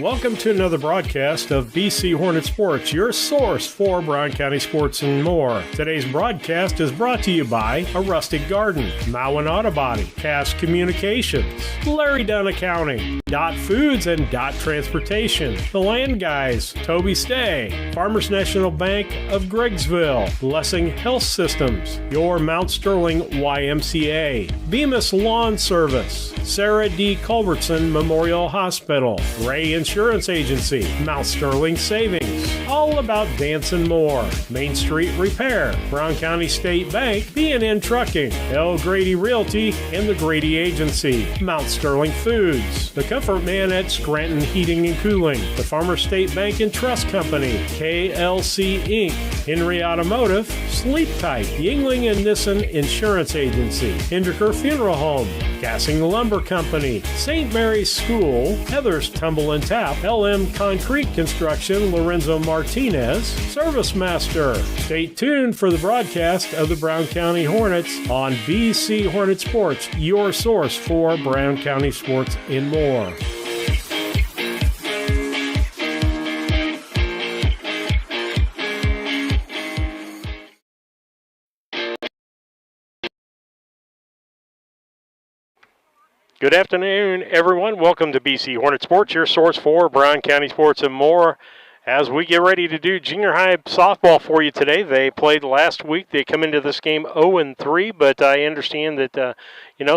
Welcome to another broadcast of BC Hornet Sports, your source for Brown County sports and more. Today's broadcast is brought to you by A Rustic Garden, Mowen Auto Body, Cass Communications, Larry Dunn Accounting, Dot Foods and Dot Transportation, The Land Guys, Toby Stay, Farmers National Bank of Greggsville, Blessing Health Systems, your Mount Sterling YMCA, Bemis Lawn Service, Sarah D. Culbertson Memorial Hospital, Ray Insurance Agency, Mount Sterling Savings, All About Dance and More, Main Street Repair, Brown County State Bank, B&N Trucking, L. Grady Realty, and the Grady Agency, Mount Sterling Foods, The Comfort Man at Scranton Heating and Cooling, the Farmers State Bank and Trust Company, KLC Inc., Henry Automotive, Sleep Tight, Yingling and Nissen Insurance Agency, Hinderker Funeral Home, Gassing Lumber Company, St. Mary's School, Heather's Tumble and Tap, LM Concrete Construction, Lorenzo Martinez, Service Master. Stay tuned for the broadcast of the Brown County Hornets on BC Hornet Sports, your source for Brown County sports and more. Good afternoon, everyone. Welcome to BC Hornet Sports, your source for Brown County sports and more. As we get ready to do junior high softball for you today, they played last week. They come into this game 0-3, but I understand that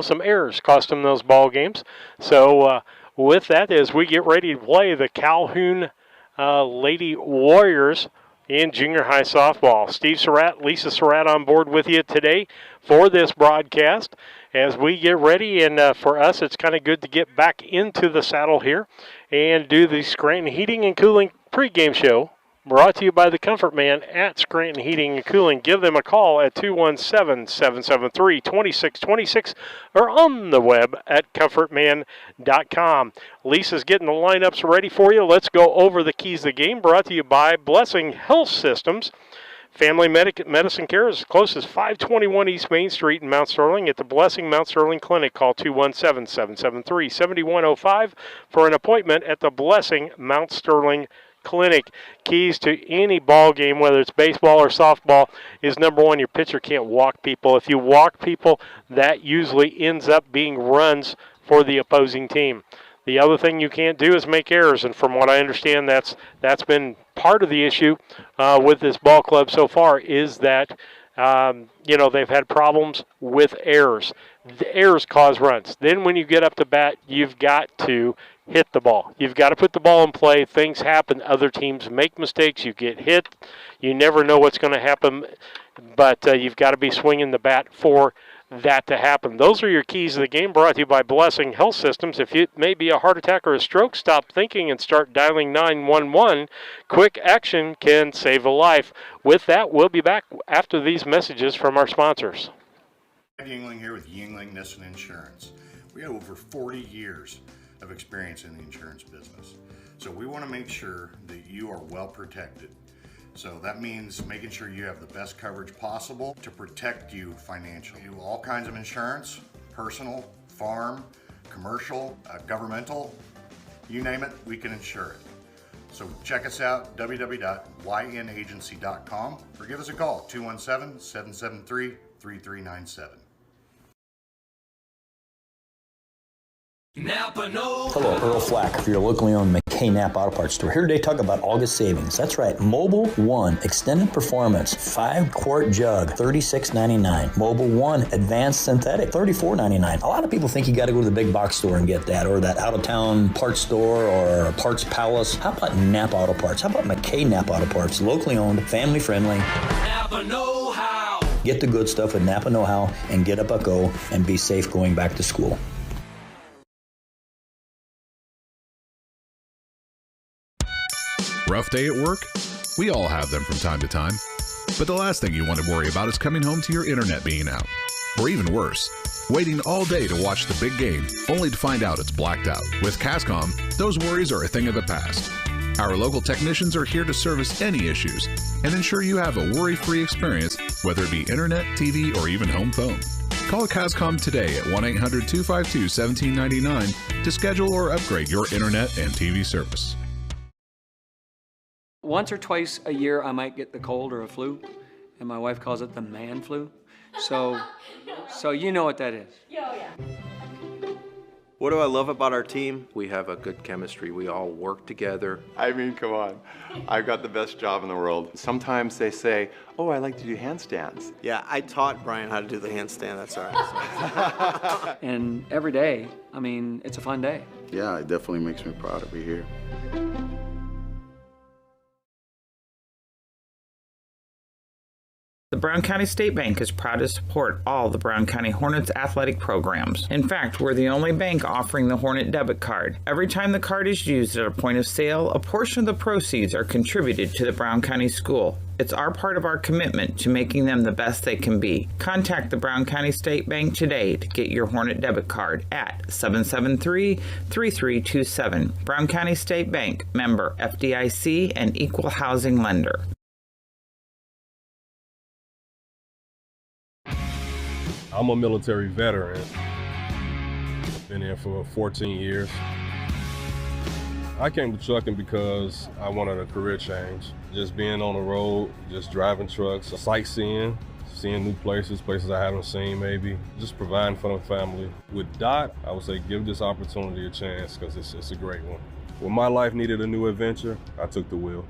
some errors cost them those ball games. So with that, as we get ready to play the Calhoun Lady Warriors in junior high softball, Steve Surratt, Lisa Surratt on board with you today for this broadcast. As we get ready, and for us, it's kind of good to get back into the saddle here and do the Scranton Heating and Cooling pregame show, brought to you by the Comfort Man at Scranton Heating and Cooling. Give them a call at 217-773-2626 or on the web at comfortman.com. Lisa's getting the lineups ready for you. Let's go over the keys of the game, brought to you by Blessing Health Systems. Family medicine care is as close as 521 East Main Street in Mount Sterling at the Blessing Mount Sterling Clinic. Call 217-773-7105 for an appointment at the Blessing Mount Sterling Clinic. Keys to any ball game, whether it's baseball or softball, is number one, your pitcher can't walk people. If you walk people, that usually ends up being runs for the opposing team. The other thing you can't do is make errors, and from what I understand, that's been part of the issue with this ball club so far, is that they've had problems with errors. The errors cause runs. Then when you get up to bat, you've got to hit the ball. You've got to put the ball in play. Things happen. Other teams make mistakes. You get hit. You never know what's going to happen, but you've got to be swinging the bat for that to happen. Those are your keys of the game, brought to you by Blessing Health Systems. If it may be a heart attack or a stroke, stop thinking and start dialing 911. Quick action can save a life. With that, we'll be back after these messages from our sponsors. Yingling here with Yingling Nissen Insurance. We have over 40 years of experience in the insurance business. So we want to make sure that you are well protected. So that means making sure you have the best coverage possible to protect you financially. We do all kinds of insurance, personal, farm, commercial, governmental, you name it, we can insure it. So check us out, www.ynagency.com, or give us a call, 217-773-3397. Napa knows. Hello, Earl Flack for your locally owned McKay Napa Auto Parts store. Here today to talk about August savings. That's right, Mobile One Extended Performance 5-quart jug, $36.99. Mobile One Advanced Synthetic, $34.99. A lot of people think you got to go to the big box store and get that, or that out-of-town parts store or Parts Palace. How about Napa Auto Parts? How about McKay Napa Auto Parts? Locally owned, family friendly. Napa know-how. Get the good stuff at Napa Know-How and get up a go and be safe going back to school. Rough day at work? We all have them from time to time. But the last thing you want to worry about is coming home to your internet being out. Or even worse, waiting all day to watch the big game, only to find out it's blacked out. With Cascom, those worries are a thing of the past. Our local technicians are here to service any issues and ensure you have a worry-free experience, whether it be internet, TV, or even home phone. Call Cascom today at 1-800-252-1799 to schedule or upgrade your internet and TV service. Once or twice a year, I might get the cold or a flu, and my wife calls it the man flu. So you know what that is. What do I love about our team? We have a good chemistry. We all work together. I mean, come on. I've got the best job in the world. Sometimes they say, oh, I like to do handstands. Yeah, I taught Brian how to do the handstand. That's all right. And every day, I mean, it's a fun day. Yeah, it definitely makes me proud to be here. The Brown County State Bank is proud to support all the Brown County Hornets athletic programs. In fact, we're the only bank offering the Hornet debit card. Every time the card is used at a point of sale, a portion of the proceeds are contributed to the Brown County School. It's our part of our commitment to making them the best they can be. Contact the Brown County State Bank today to get your Hornet debit card at 773-3327. Brown County State Bank, member FDIC and equal housing lender. I'm a military veteran. Been here for 14 years. I came to trucking because I wanted a career change. Just being on the road, just driving trucks, sightseeing, seeing new places I haven't seen maybe, just providing for the family. With DOT, I would say give this opportunity a chance because it's a great one. When my life needed a new adventure, I took the wheel.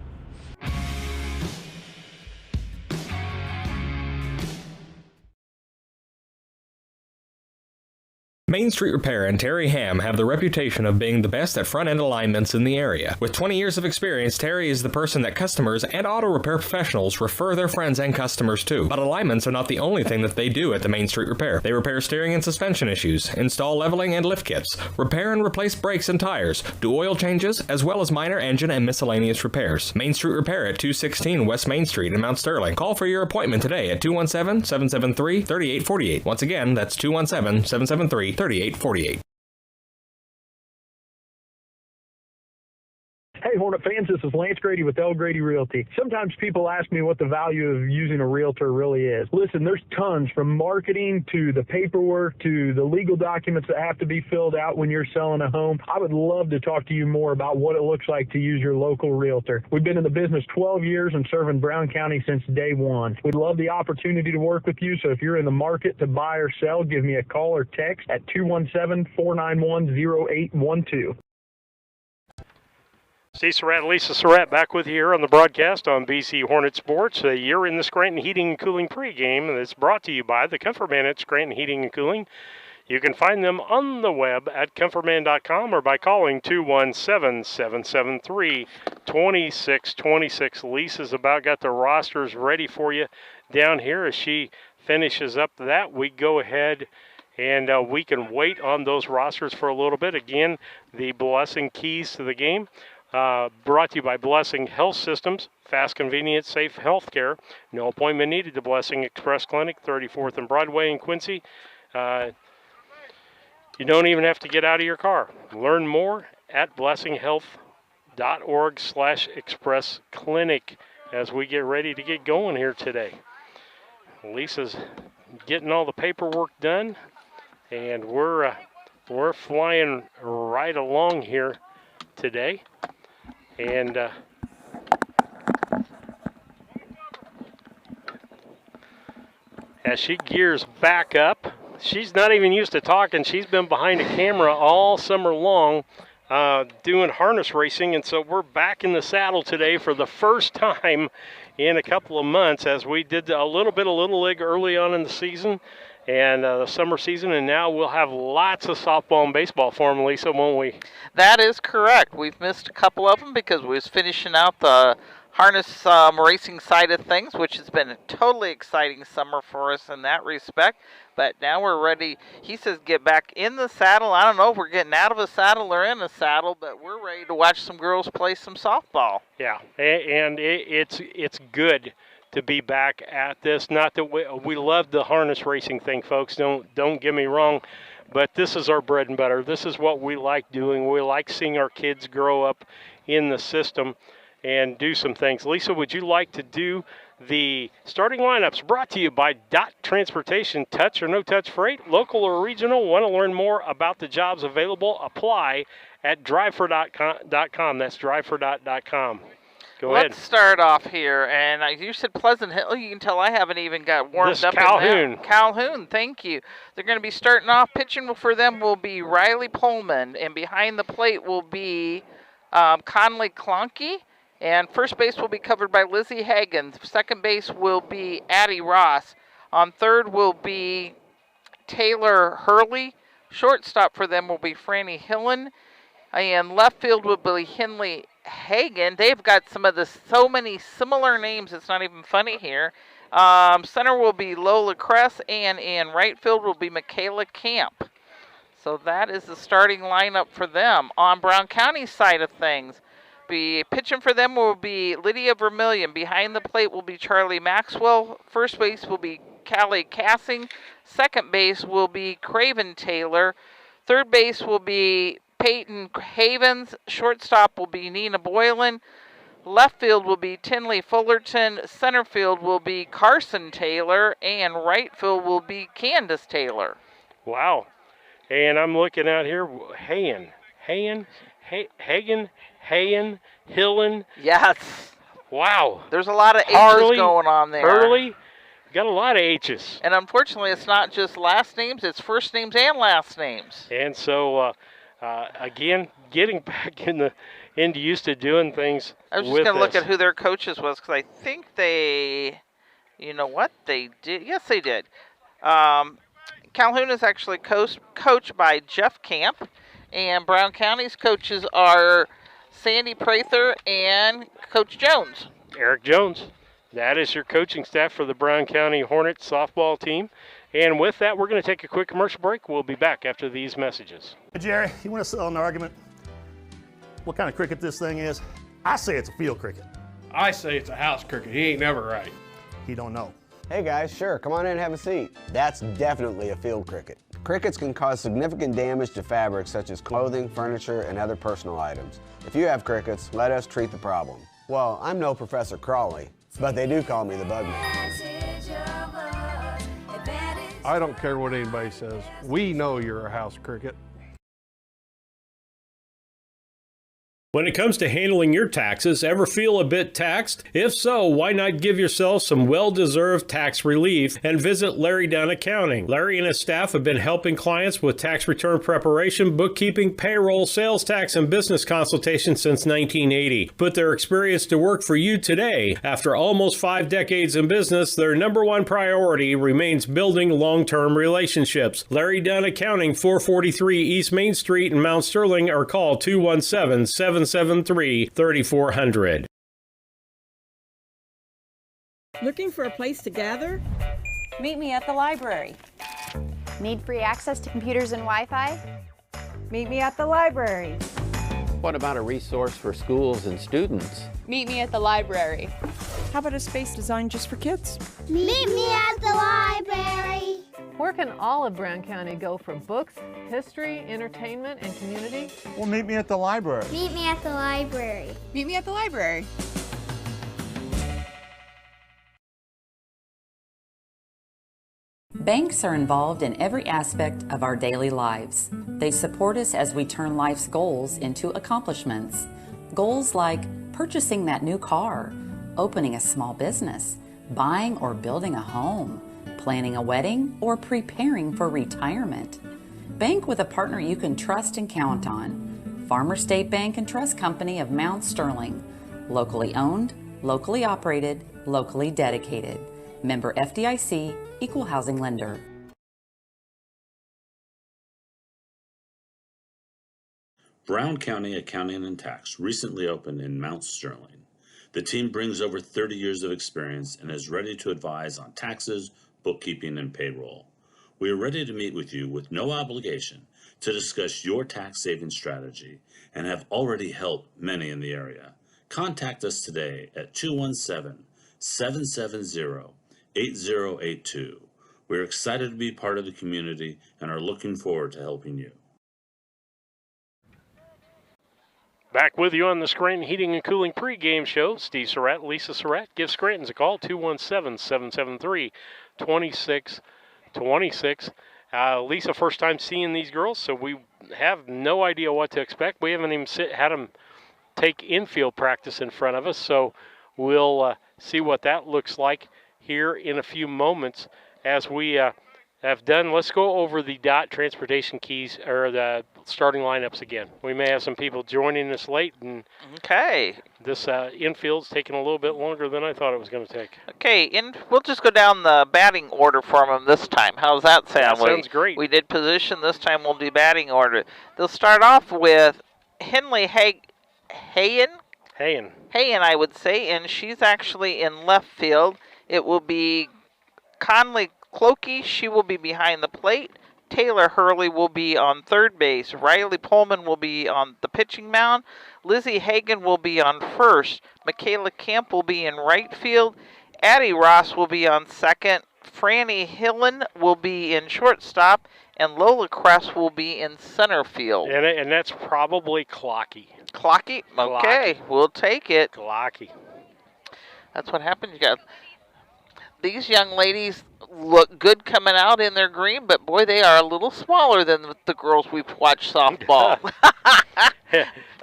Main Street Repair and Terry Ham have the reputation of being the best at front-end alignments in the area. With 20 years of experience, Terry is the person that customers and auto repair professionals refer their friends and customers to. But alignments are not the only thing that they do at the Main Street Repair. They repair steering and suspension issues, install leveling and lift kits, repair and replace brakes and tires, do oil changes, as well as minor engine and miscellaneous repairs. Main Street Repair at 216 West Main Street in Mount Sterling. Call for your appointment today at 217-773-3848. Once again, that's 217-773-3848. Hey, Hornet fans, this is Lance Grady with L. Grady Realty. Sometimes people ask me what the value of using a realtor really is. Listen, there's tons, from marketing to the paperwork to the legal documents that have to be filled out when you're selling a home. I would love to talk to you more about what it looks like to use your local realtor. We've been in the business 12 years and serving Brown County since day one. We'd love the opportunity to work with you, so if you're in the market to buy or sell, give me a call or text at 217-491-0812. Steve Surratt and Lisa Surratt back with you here on the broadcast on BC Hornet Sports. You're in the Scranton Heating and Cooling pregame, and it's brought to you by the Comfortman at Scranton Heating and Cooling. You can find them on the web at comfortman.com or by calling 217-773-2626. Lisa's about got the rosters ready for you down here. As she finishes up that, we go ahead and we can wait on those rosters for a little bit. Again, the Blessing keys to the game. Brought to you by Blessing Health Systems, fast, convenient, safe health care. No appointment needed to Blessing Express Clinic, 34th and Broadway in Quincy. You don't even have to get out of your car. Learn more at blessinghealth.org/express clinic as we get ready to get going here today. Lisa's getting all the paperwork done, and we're flying right along here today. And as she gears back up, she's not even used to talking. She's been behind a camera all summer long doing harness racing, and so we're back in the saddle today for the first time in a couple of months, as we did a little bit of Little League early on in the season and the summer season, and now we'll have lots of softball and baseball for them, Lisa, won't we? That is correct. We've missed a couple of them because we was finishing out the harness racing side of things, which has been a totally exciting summer for us in that respect. But now we're ready. He says get back in the saddle. I don't know if we're getting out of a saddle or in a saddle, but we're ready to watch some girls play some softball. Yeah, and it's good to be back at this. Not that we love the harness racing thing, folks. Don't get me wrong, but this is our bread and butter. This is what we like doing. We like seeing our kids grow up in the system, and do some things. Lisa, would you like to do the starting lineups brought to you by Dot Transportation? Touch or no touch freight, local or regional. Want to learn more about the jobs available? Apply at drivefor.com. That's drivefor.com. Go ahead. Let's start off here, and you said Pleasant Hill. You can tell I haven't even got warmed up. Calhoun. Calhoun, thank you. They're going to be starting off. Pitching for them will be Riley Pullman, and behind the plate will be Conley Clonky. And first base will be covered by Lizzie Hagen. Second base will be Addie Ross. On third will be Taylor Hurley. Shortstop for them will be Franny Hillen. And left field will be Henley Hagen. They've got so many similar names, it's not even funny here. Center will be Lola Kress, and in right field will be Michaela Camp. So that is the starting lineup for them. On Brown County side of things, pitching for them will be Lydia Vermillion. Behind the plate will be Charlie Maxwell. First base will be Callie Cassing. Second base will be Craven Taylor. Third base will be Peyton Havens. Shortstop will be Nina Boylan. Left field will be Tinley Fullerton. Center field will be Carson Taylor. And right field will be Candace Taylor. Wow. And I'm looking out here. Hagen, Hillen. Yes. Wow. There's a lot of H's Harley, going on there. Hurley. Got a lot of H's. And unfortunately, it's not just last names. It's first names and last names. And so, again, getting back into used to doing things. I was just going to look at who their coaches was, because I think they did. Yes, they did. Calhoun is actually coached by Jeff Camp, and Brown County's coaches are Sandy Prather and Coach Jones. Eric Jones. That is your coaching staff for the Brown County Hornets softball team. And with that, we're going to take a quick commercial break. We'll be back after these messages. Hey, Jerry, you want to settle an argument? What kind of cricket this thing is? I say it's a field cricket. I say it's a house cricket. He ain't never right. He don't know. Hey guys, sure, come on in and have a seat. That's definitely a field cricket. Crickets can cause significant damage to fabrics such as clothing, furniture, and other personal items. If you have crickets, let us treat the problem. Well, I'm no Professor Crawley, but they do call me the Bugman. I don't care what anybody says. We know you're a house cricket. When it comes to handling your taxes, ever feel a bit taxed? If so, why not give yourself some well-deserved tax relief and visit Larry Dunn Accounting. Larry and his staff have been helping clients with tax return preparation, bookkeeping, payroll, sales tax, and business consultation since 1980. Put their experience to work for you today. After almost 5 decades in business, their number one priority remains building long-term relationships. Larry Dunn Accounting, 443 East Main Street in Mount Sterling, or call 217-773-3400. Looking for a place to gather? Meet me at the library. Need free access to computers and Wi-Fi? Meet me at the library. What about a resource for schools and students? Meet me at the library. How about a space designed just for kids? Meet me at the library. Where can all of Brown County go for books, history, entertainment, and community? Well, meet me at the library. Meet me at the library. Meet me at the library. Banks are involved in every aspect of our daily lives. They support us as we turn life's goals into accomplishments. Goals like purchasing that new car, opening a small business, buying or building a home, planning a wedding, or preparing for retirement. Bank with a partner you can trust and count on. Farmer State Bank and Trust Company of Mount Sterling. Locally owned, locally operated, locally dedicated. Member FDIC, Equal Housing Lender. Brown County Accounting and Tax recently opened in Mount Sterling. The team brings over 30 years of experience and is ready to advise on taxes, bookkeeping, and payroll. We are ready to meet with you with no obligation to discuss your tax saving strategy and have already helped many in the area. Contact us today at 217-770-8082. We're excited to be part of the community and are looking forward to helping you. Back with you on the Scranton Heating and Cooling pregame show. Steve Surratt, Lisa Surratt. Give Scranton's a call, 217-773-2626. Lisa, first time seeing these girls, so we have no idea what to expect. We haven't even had them take infield practice in front of us, so we'll see what that looks like here in a few moments as we have done. Let's go over the DOT transportation keys, or the starting lineups again. We may have some people joining us late, and this infield's taking a little bit longer than I thought it was going to take. Okay, and we'll just go down the batting order for them this time. How's that sound? That sounds great. We did position. This time we'll do batting order. They'll start off with Henley Hayen, I would say, and she's actually in left field. It will be Conley Clokey, she will be behind the plate. Taylor Hurley will be on third base. Riley Pullman will be on the pitching mound. Lizzie Hagan will be on first. Michaela Camp will be in right field. Addie Ross will be on second. Franny Hillen will be in shortstop. And Lola Kress will be in center field. And that's probably Clocky. Clocky? Okay, we'll take it. Clocky. That's what happened. You got these young ladies look good coming out in their green, but boy, they are a little smaller than the girls we've watched softball.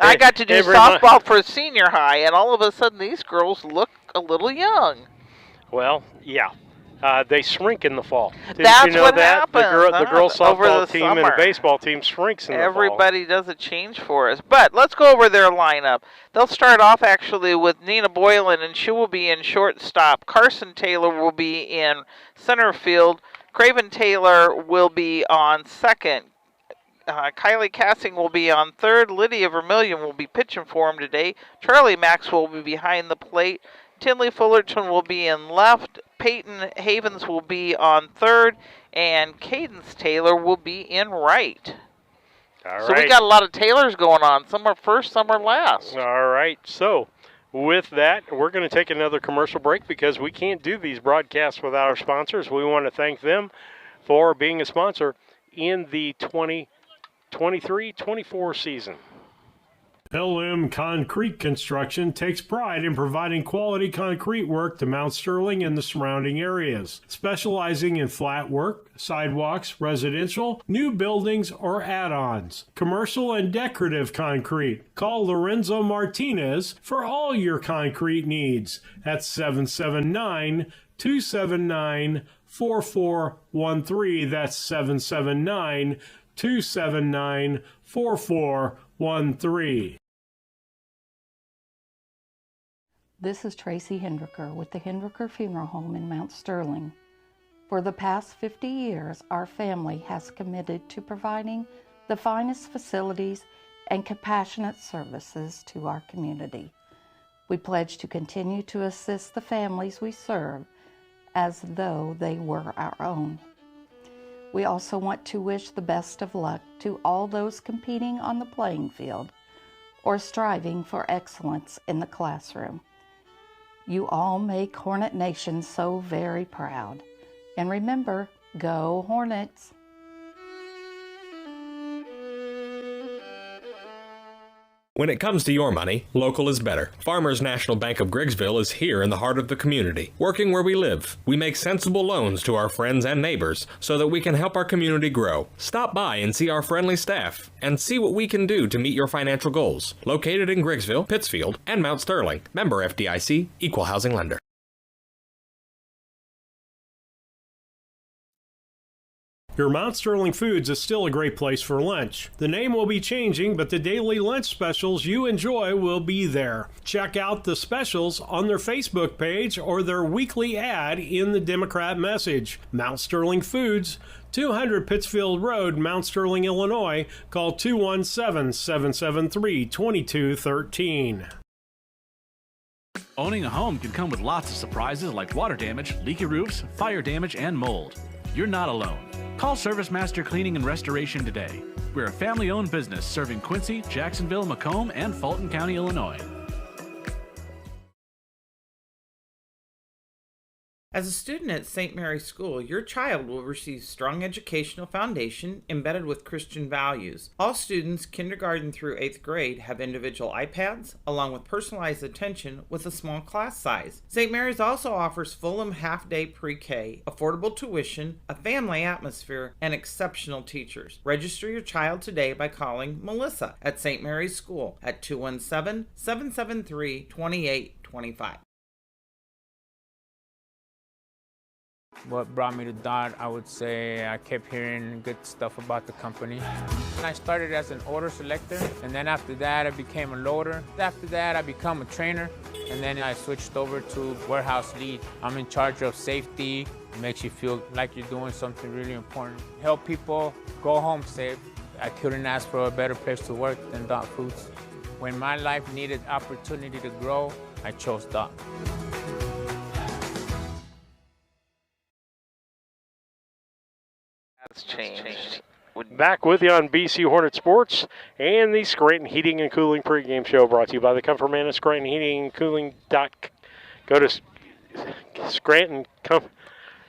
I got to do softball for senior high, and all of a sudden these girls look a little young. Well, yeah. They shrink in the fall. That's you know what that? happens. The girls softball team summer. and the baseball team shrinks in the fall. Everybody does a change for us. But let's go over their lineup. They'll start off actually with Nina Boylan, and she will be in shortstop. Carson Taylor will be in center field. Craven Taylor will be on second. Kylie Cassing will be on third. Lydia Vermillion will be pitching for him today. Charlie Maxwell will be behind the plate. Tinley Fullerton will be in left. Peyton Havens will be on third. And Cadence Taylor will be in right. All so right. we got a lot of Taylors going on. Some are first, some are last. All right. So with that, we're going to take another commercial break because we can't do these broadcasts without our sponsors. We want to thank them for being a sponsor in the 2023-24 season. LM Concrete Construction takes pride in providing quality concrete work to Mount Sterling and the surrounding areas, specializing in flat work, sidewalks, residential, new buildings, or add-ons, commercial and decorative concrete. Call Lorenzo Martinez for all your concrete needs at 779-279-4413. That's 779-279-4413. This is Tracy Hendricker with the Hendricker Funeral Home in Mount Sterling. For the past 50 years, our family has committed to providing the finest facilities and compassionate services to our community. We pledge to continue to assist the families we serve as though they were our own. We also want to wish the best of luck to all those competing on the playing field or striving for excellence in the classroom. You all make Hornet Nation so very proud. And remember, go Hornets! When it comes to your money, local is better. Farmers National Bank of Griggsville is here in the heart of the community, working where we live. We make sensible loans to our friends and neighbors so that we can help our community grow. Stop by and see our friendly staff and see what we can do to meet your financial goals. Located in Griggsville, Pittsfield, and Mount Sterling. Member FDIC, Equal Housing Lender. Your Mount Sterling Foods is still a great place for lunch. The name will be changing, but the daily lunch specials you enjoy will be there. Check out the specials on their Facebook page or their weekly ad in the Democrat Message. Mount Sterling Foods, 200 Pittsfield Road, Mount Sterling, Illinois. Call 217-773-2213. Owning a home can come with lots of surprises like water damage, leaky roofs, fire damage, and mold. You're not alone. Call Service Master Cleaning and Restoration today. We're a family-owned business serving Quincy, Jacksonville, Macomb, and Fulton County, Illinois. As a student at St. Mary's School, your child will receive strong educational foundation embedded with Christian values. All students, kindergarten through 8th grade, have individual iPads, along with personalized attention with a small class size. St. Mary's also offers Fulham half-day pre-K, affordable tuition, a family atmosphere, and exceptional teachers. Register your child today by calling Melissa at St. Mary's School at 217-773-2825. What brought me to DOT, I would say I kept hearing good stuff about the company. I started as an order selector, and then after that I became a loader. After that I became a trainer, and then I switched over to warehouse lead. I'm in charge of safety. It makes you feel like you're doing something really important. Help people go home safe. I couldn't ask for a better place to work than DOT Foods. When my life needed opportunity to grow, I chose DOT. That's changed. Back with you on BC Hornet Sports and the Scranton Heating and Cooling pregame show brought to you by the Comfort Man of Scranton Heating and Cooling. Go to Scranton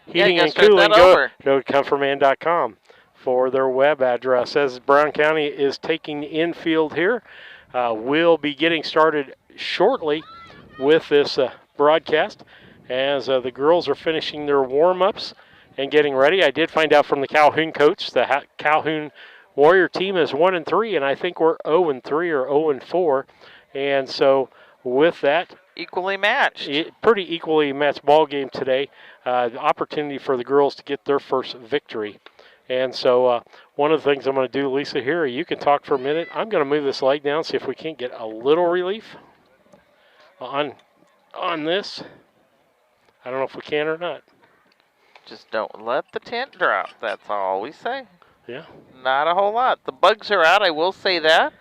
Heating and Cooling. Go to comfortman.com for their web address. As Brown County is taking infield here, we'll be getting started shortly with this broadcast as the girls are finishing their warm-ups and getting ready. I did find out from the Calhoun coach the Calhoun Warrior team is 1-3, and I think we're 0-3 or 0-4. And so with that, equally matched. Pretty equally matched ball game today. The opportunity for the girls to get their first victory. And so one of the things I'm going to do, Lisa, here, you can talk for a minute. I'm going to move this light down, see if we can't get a little relief on this. I don't know if we can or not. Just don't let the tent drop. That's all we say. Yeah. Not a whole lot. The bugs are out, I will say that.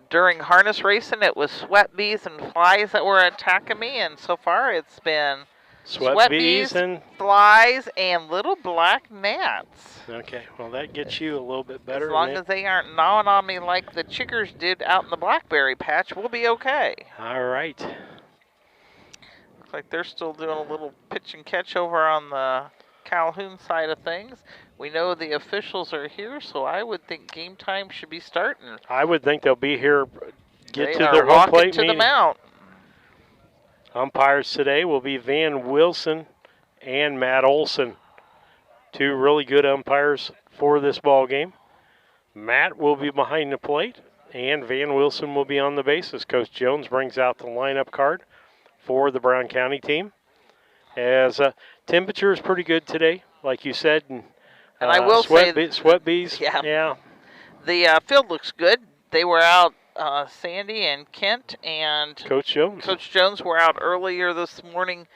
During harness racing, it was sweat bees and flies that were attacking me, and so far it's been sweat bees and flies and little black gnats. Okay, well that gets you a little bit better. As long as they aren't gnawing on me like the chiggers did out in the blackberry patch, we'll be okay. All right. Looks like they're still doing a little pitch and catch over on the Calhoun side of things. We know the officials are here, so I would think game time should be starting. I would think they'll be here, get to They their are home walking plate to the meeting. mount. Umpires today will be Van Wilson and Matt Olson. Two really good umpires for this ball game. Matt will be behind the plate, and Van Wilson will be on the bases. Coach Jones brings out the lineup card for the Brown County team. As temperature is pretty good today, like you said. And I will say, sweat bees. Yeah. The field looks good. They were out, Sandy and Kent and Coach Jones. Coach Jones were out earlier this morning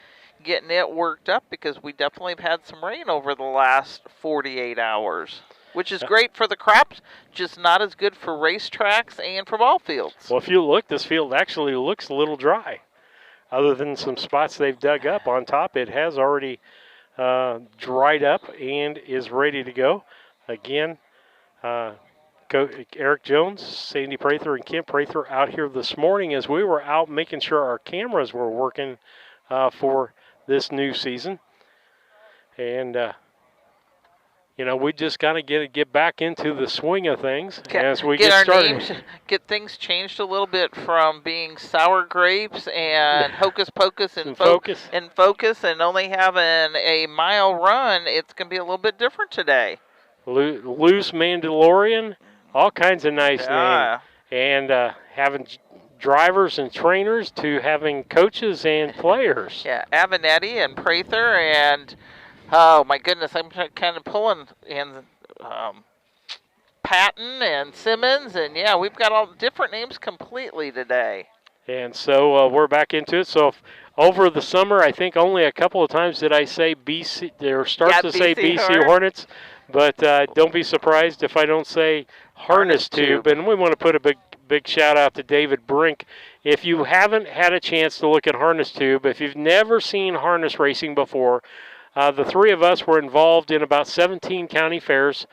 getting it worked up because we definitely have had some rain over the last 48 hours, which is great for the crops, just not as good for racetracks and for ball fields. Well, if you look, this field actually looks a little dry. Other than some spots they've dug up on top, it has already dried up and is ready to go. Again, Eric Jones, Sandy Prather, and Kent Prather out here this morning as we were out making sure our cameras were working for this new season. And, we just got to get back into the swing of things as we get started. Names, get things changed a little bit from being sour grapes and hocus pocus and focus and only having a mile run. It's going to be a little bit different today. Loose Mandalorian, all kinds of nice names. And having drivers and trainers to having coaches and players. Yeah, Avenatti and Prather and... Oh, my goodness, I'm kind of pulling in Patton and Simmons, and, yeah, we've got all different names completely today. And so we're back into it. So over the summer, I think only a couple of times did I say BC, or start to say BC Hornets, but don't be surprised if I don't say Harness Tube. And we want to put a big shout out to David Brink. If you haven't had a chance to look at Harness Tube, if you've never seen harness racing before, the three of us were involved in about 17 county fairs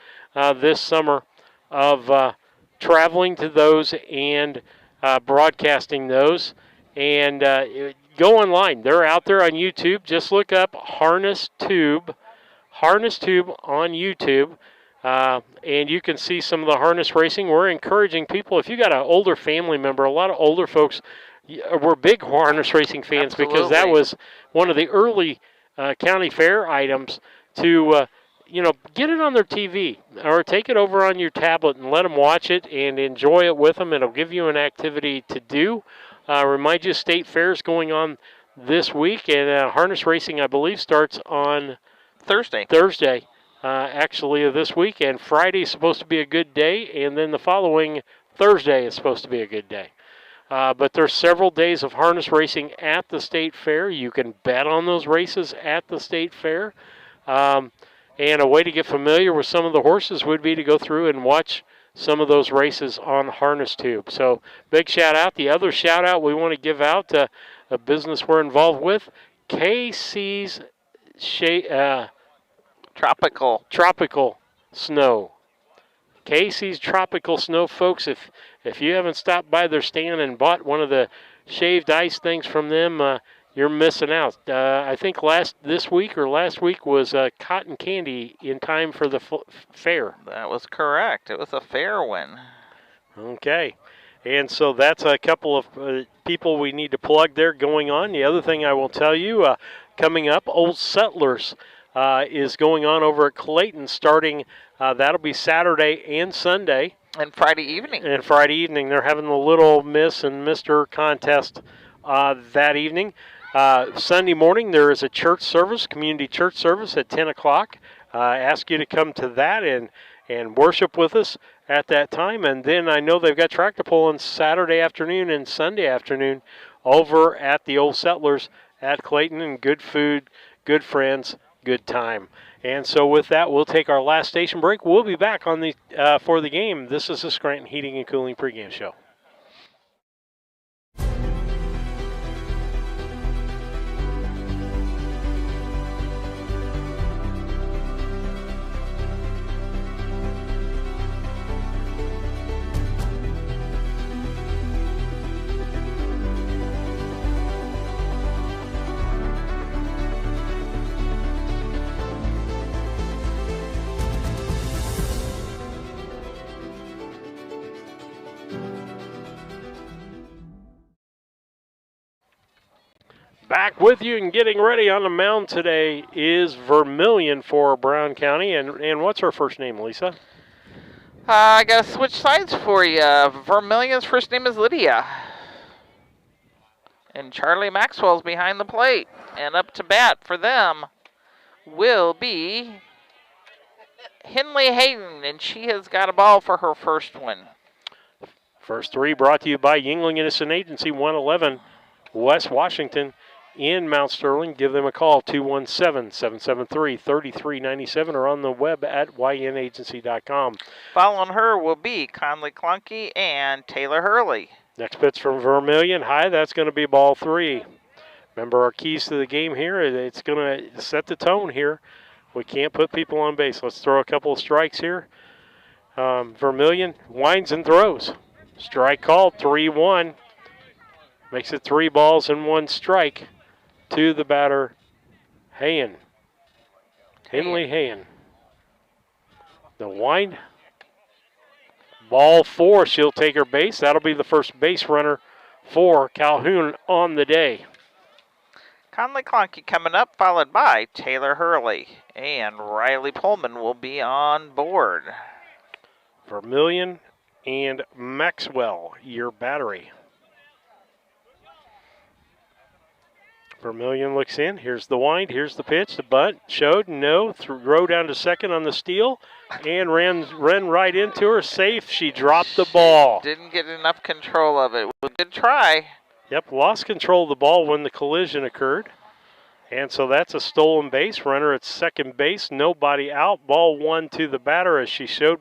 this summer of traveling to those and broadcasting those. And go online. They're out there on YouTube. Just look up Harness Tube on YouTube, and you can see some of the harness racing. We're encouraging people, if you got an older family member, a lot of older folks were big harness racing fans because that was one of the early county fair items to, get it on their TV or take it over on your tablet and let them watch it and enjoy it with them. It'll give you an activity to do. Remind you, state fair's going on this week, and harness racing, I believe, starts on Thursday, actually, of this week. And Friday is supposed to be a good day, and then the following Thursday is supposed to be a good day. But there's several days of harness racing at the state fair. You can bet on those races at the state fair. And a way to get familiar with some of the horses would be to go through and watch some of those races on Harness Tube. So big shout out. The other shout out we want to give out to a business we're involved with, KC's Tropical Snow. Casey's Tropical Snow, folks. If you haven't stopped by their stand and bought one of the shaved ice things from them, you're missing out. I think last week was cotton candy in time for the fair. That was correct. It was a fair win. Okay. And so that's a couple of people we need to plug there going on. The other thing I will tell you, coming up, Old Settlers is going on over at Clayton starting, that'll be Saturday and Sunday. And Friday evening. They're having the Little Miss and Mr. contest that evening. Sunday morning there is a church service, community church service at 10 o'clock. Ask you to come to that and worship with us at that time. And then I know they've got tractor pulling Saturday afternoon and Sunday afternoon over at the Old Settlers at Clayton, and good food, good friends, good time. And so with that, we'll take our last station break. We'll be back on the for the game. This is the Scranton Heating and Cooling pregame show. Back with you and getting ready on the mound today is Vermilion for Brown County. And what's her first name, Lisa? I got to switch sides for you. Vermilion's first name is Lydia. And Charlie Maxwell's behind the plate. And up to bat for them will be Henley Hayden. And she has got a ball for her first one. First three brought to you by Yingling Innocent Agency, 111 West Washington in Mount Sterling. Give them a call, 217-773-3397, or on the web at ynagency.com. Following her will be Conley Clunky and Taylor Hurley. Next pitch from Vermilion, high. That's going to be ball three. Remember our keys to the game here. It's going to set the tone here. We can't put people on base. Let's throw a couple of strikes here. Vermilion winds and throws. Strike called, 3-1. Makes it 3 balls and 1 strike to the batter, Henley Hayen. The wind. Ball 4, she'll take her base. That'll be the first base runner for Calhoun on the day. Conley Clunky coming up, followed by Taylor Hurley. And Riley Pullman will be on board. Vermilion and Maxwell, your battery. Vermilion looks in. Here's the wind. Here's the pitch. The bunt showed no. Throw down to second on the steal and ran right into her. Safe. She dropped the ball. Didn't get enough control of it. Good try. Yep, lost control of the ball when the collision occurred. And so that's a stolen base. Runner at second base. Nobody out. Ball 1 to the batter as she showed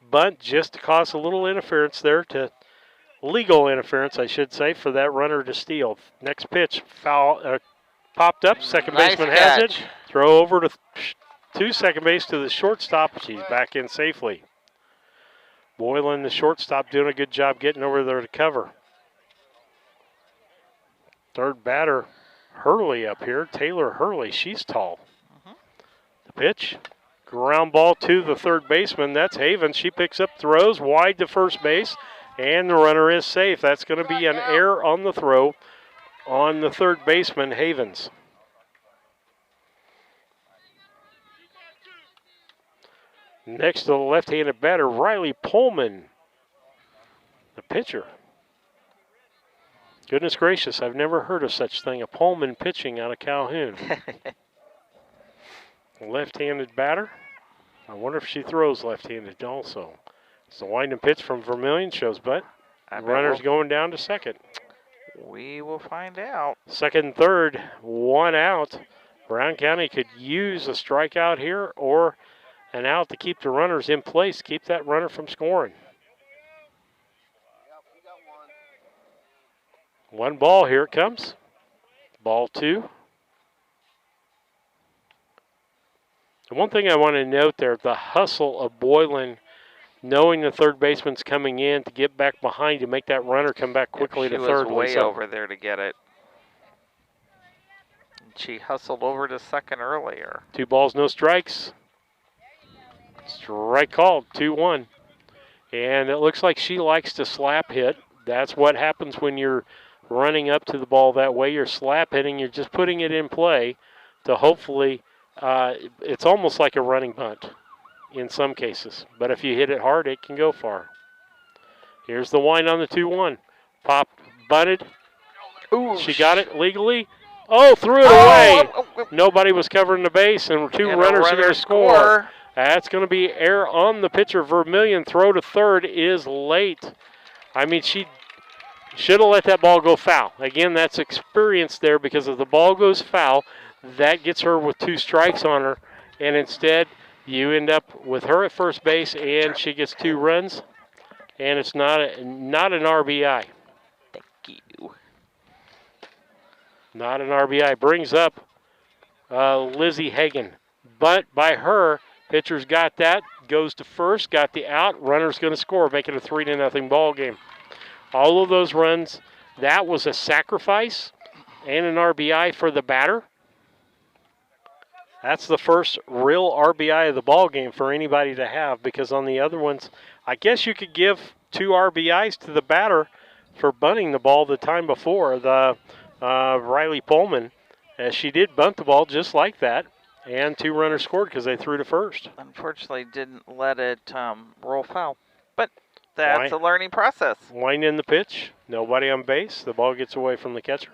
bunt just to cause a little interference there legal interference, I should say, for that runner to steal. Next pitch, foul, popped up. Second baseman has it. Throw over to second base to the shortstop. She's back in safely. Boylan, the shortstop, doing a good job getting over there to cover. Third batter, Hurley up here. Taylor Hurley, she's tall. The pitch, ground ball to the third baseman. That's Havens. She picks up, throws wide to first base, and the runner is safe. That's going to be an error on the throw on the third baseman, Havens. Next to the left-handed batter, Riley Pullman, the pitcher. Goodness gracious, I've never heard of such thing, a Pullman pitching out of Calhoun. Left-handed batter. I wonder if she throws left-handed also. It's a winding pitch from Vermillion, shows butt. Runner's going down to second. We will find out. Second and third, one out. Brown County could use a strikeout here or an out to keep the runners in place, keep that runner from scoring. One ball, here it comes. Ball two. The one thing I want to note there, the hustle of Boylan, knowing the third baseman's coming in to get back behind to make that runner come back quickly to third. She was way over there to get it. She hustled over to second earlier. 2 balls, no strikes. Strike called, 2-1. And it looks like she likes to slap hit. That's what happens when you're running up to the ball that way. You're slap hitting. You're just putting it in play to hopefully, it's almost like a running bunt in some cases. But if you hit it hard, it can go far. Here's the wind on the 2-1. Popped, bunted. Ooh, she got it legally. Oh, threw it away. Nobody was covering the base, and two runners are going to score. That's going to be error on the pitcher. Vermillion throw to third is late. I mean, she should have let that ball go foul. Again, that's experience there because if the ball goes foul, that gets her with 2 strikes on her. And instead, you end up with her at first base, and she gets 2 runs. And it's not an RBI. Thank you. Not an RBI. Brings up Lizzie Hagan. Bunt by her. Pitcher's got that. Goes to first. Got the out. Runner's going to score. Make it a 3-0 ball game. All of those runs, that was a sacrifice and an RBI for the batter. That's the first real RBI of the ball game for anybody to have, because on the other ones, I guess you could give 2 RBIs to the batter for bunting the ball the time before, the Riley Pullman, as she did bunt the ball just like that, and 2 runners scored because they threw to first. Unfortunately, didn't let it roll foul, but that's a learning process. Wind in the pitch, nobody on base, the ball gets away from the catcher.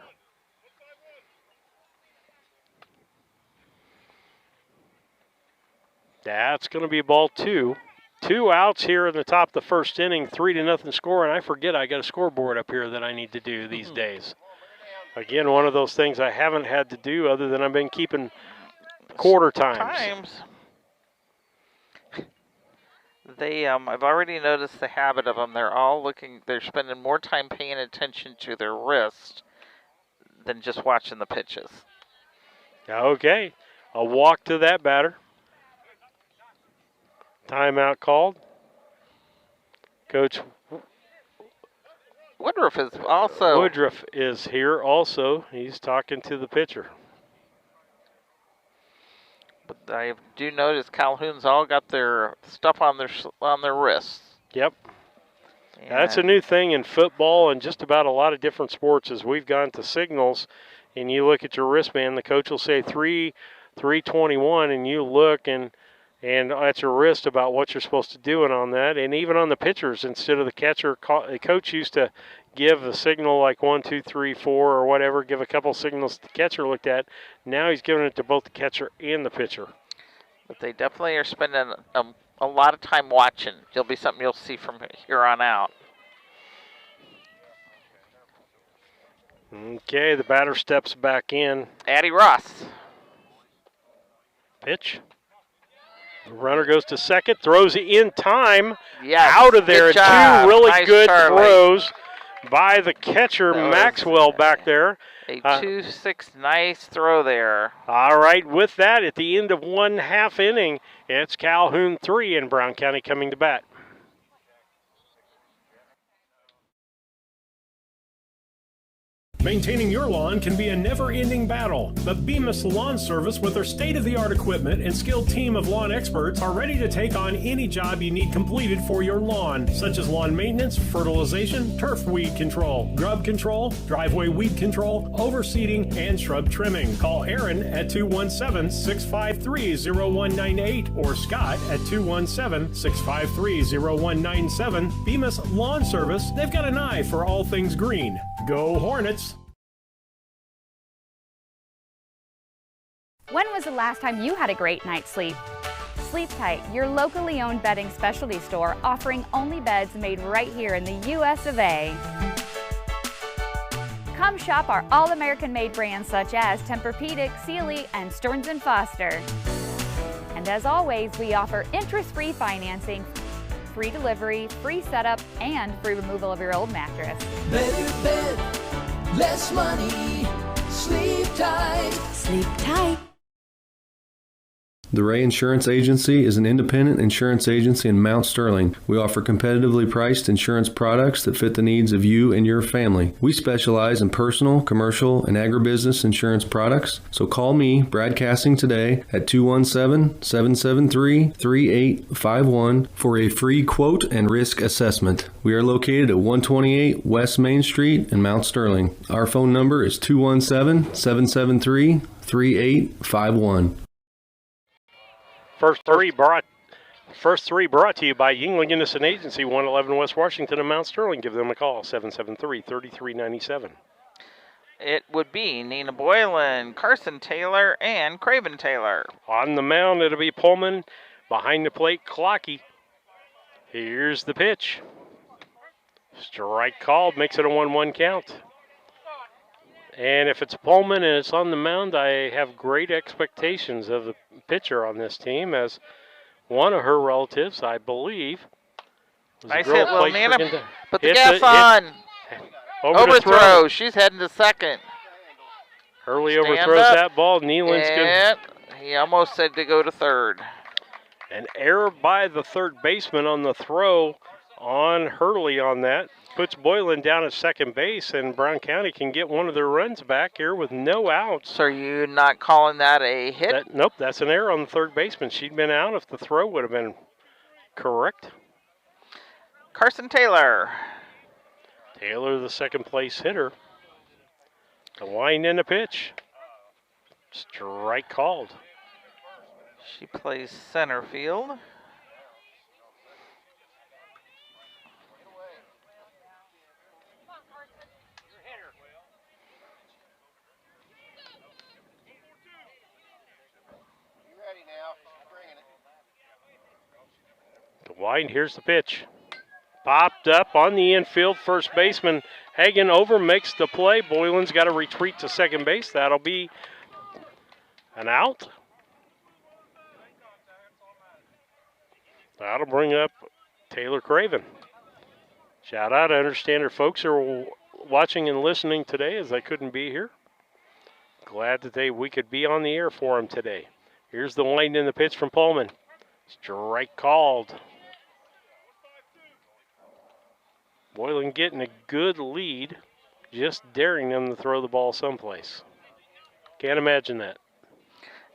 That's going to be ball 2. 2 outs here in the top of the first inning, 3-0 score, and I forget I got a scoreboard up here that I need to do these days. Again, one of those things I haven't had to do other than I've been keeping quarter times. They, I've already noticed the habit of them. They're spending more time paying attention to their wrist than just watching the pitches. Okay, a walk to that batter. Timeout called. Coach Woodruff is also. Woodruff is here also. He's talking to the pitcher. But I do notice Calhoun's all got their stuff on their wrists. Yep. And that's a new thing in football and just about a lot of different sports. As we've gone to signals, and you look at your wristband, the coach will say 321, and you look and at your wrist about what you're supposed to do on that. And even on the pitchers, instead of the catcher, the coach used to give a signal like 1, 2, 3, 4 or whatever, give a couple signals the catcher looked at. Now he's giving it to both the catcher and the pitcher. But they definitely are spending a lot of time watching. It'll be something you'll see from here on out. Okay, the batter steps back in. Addie Ross. Pitch. The runner goes to second, throws it in time. Yes, out of there. Good job. 2 really nice good Charlie. throws by the catcher, Maxwell, back there. A 2-6 nice throw there. All right, with that, at the end of 1/2 inning, it's Calhoun 3 and Brown County coming to bat. Maintaining your lawn can be a never-ending battle, but Bemis Lawn Service with their state-of-the-art equipment and skilled team of lawn experts are ready to take on any job you need completed for your lawn, such as lawn maintenance, fertilization, turf weed control, grub control, driveway weed control, overseeding, and shrub trimming. Call Aaron at 217-653-0198 or Scott at 217-653-0197. Bemis Lawn Service, they've got an eye for all things green. Go Hornets! When was the last time you had a great night's sleep? Sleep Tight, your locally owned bedding specialty store offering only beds made right here in the US of A. Come shop our all-American made brands such as Tempur-Pedic, Sealy, and Stearns & Foster. And as always, we offer interest-free financing, free delivery, free setup, and free removal of your old mattress. Better bed, less money, sleep tight. Sleep tight. The Ray Insurance Agency is an independent insurance agency in Mount Sterling. We offer competitively priced insurance products that fit the needs of you and your family. We specialize in personal, commercial, and agribusiness insurance products. So call me, Brad Casting, today at 217-773-3851 for a free quote and risk assessment. We are located at 128 West Main Street in Mount Sterling. Our phone number is 217-773-3851. First three brought to you by Yingling Innocent Agency, 111 West Washington and Mount Sterling. Give them a call, 773-3397. It would be Nina Boylan, Carson Taylor, and Craven Taylor. On the mound, it'll be Pullman. Behind the plate, Clocky. Here's the pitch. Strike called, makes it a 1-1 count. And if it's Pullman and it's on the mound, I have great expectations of the pitcher on this team, as one of her relatives, I believe, was I said, well, Nana, put the gas on. Overthrow. She's heading to second. Hurley overthrows that ball. Nealon's good. He almost said to go to third. An error by the third baseman on the throw on Hurley on that. Puts Boylan down at second base, and Brown County can get one of their runs back here with no outs. So are you not calling that a hit? Nope, that's an error on the third baseman. She'd been out if the throw would have been correct. Carson Taylor. Taylor, the second place hitter. The wind in the pitch. Strike called. She plays center field. The wind, here's the pitch. Popped up on the infield. First baseman Hagen over, makes the play. Boylan's got to retreat to second base. That'll be an out. That'll bring up Taylor Craven. Shout out, I understand her folks are watching and listening today as they couldn't be here. Glad that we could be on the air for them today. Here's the wind in the pitch from Pullman. Strike called. Boylan getting a good lead, just daring them to throw the ball someplace. Can't imagine that.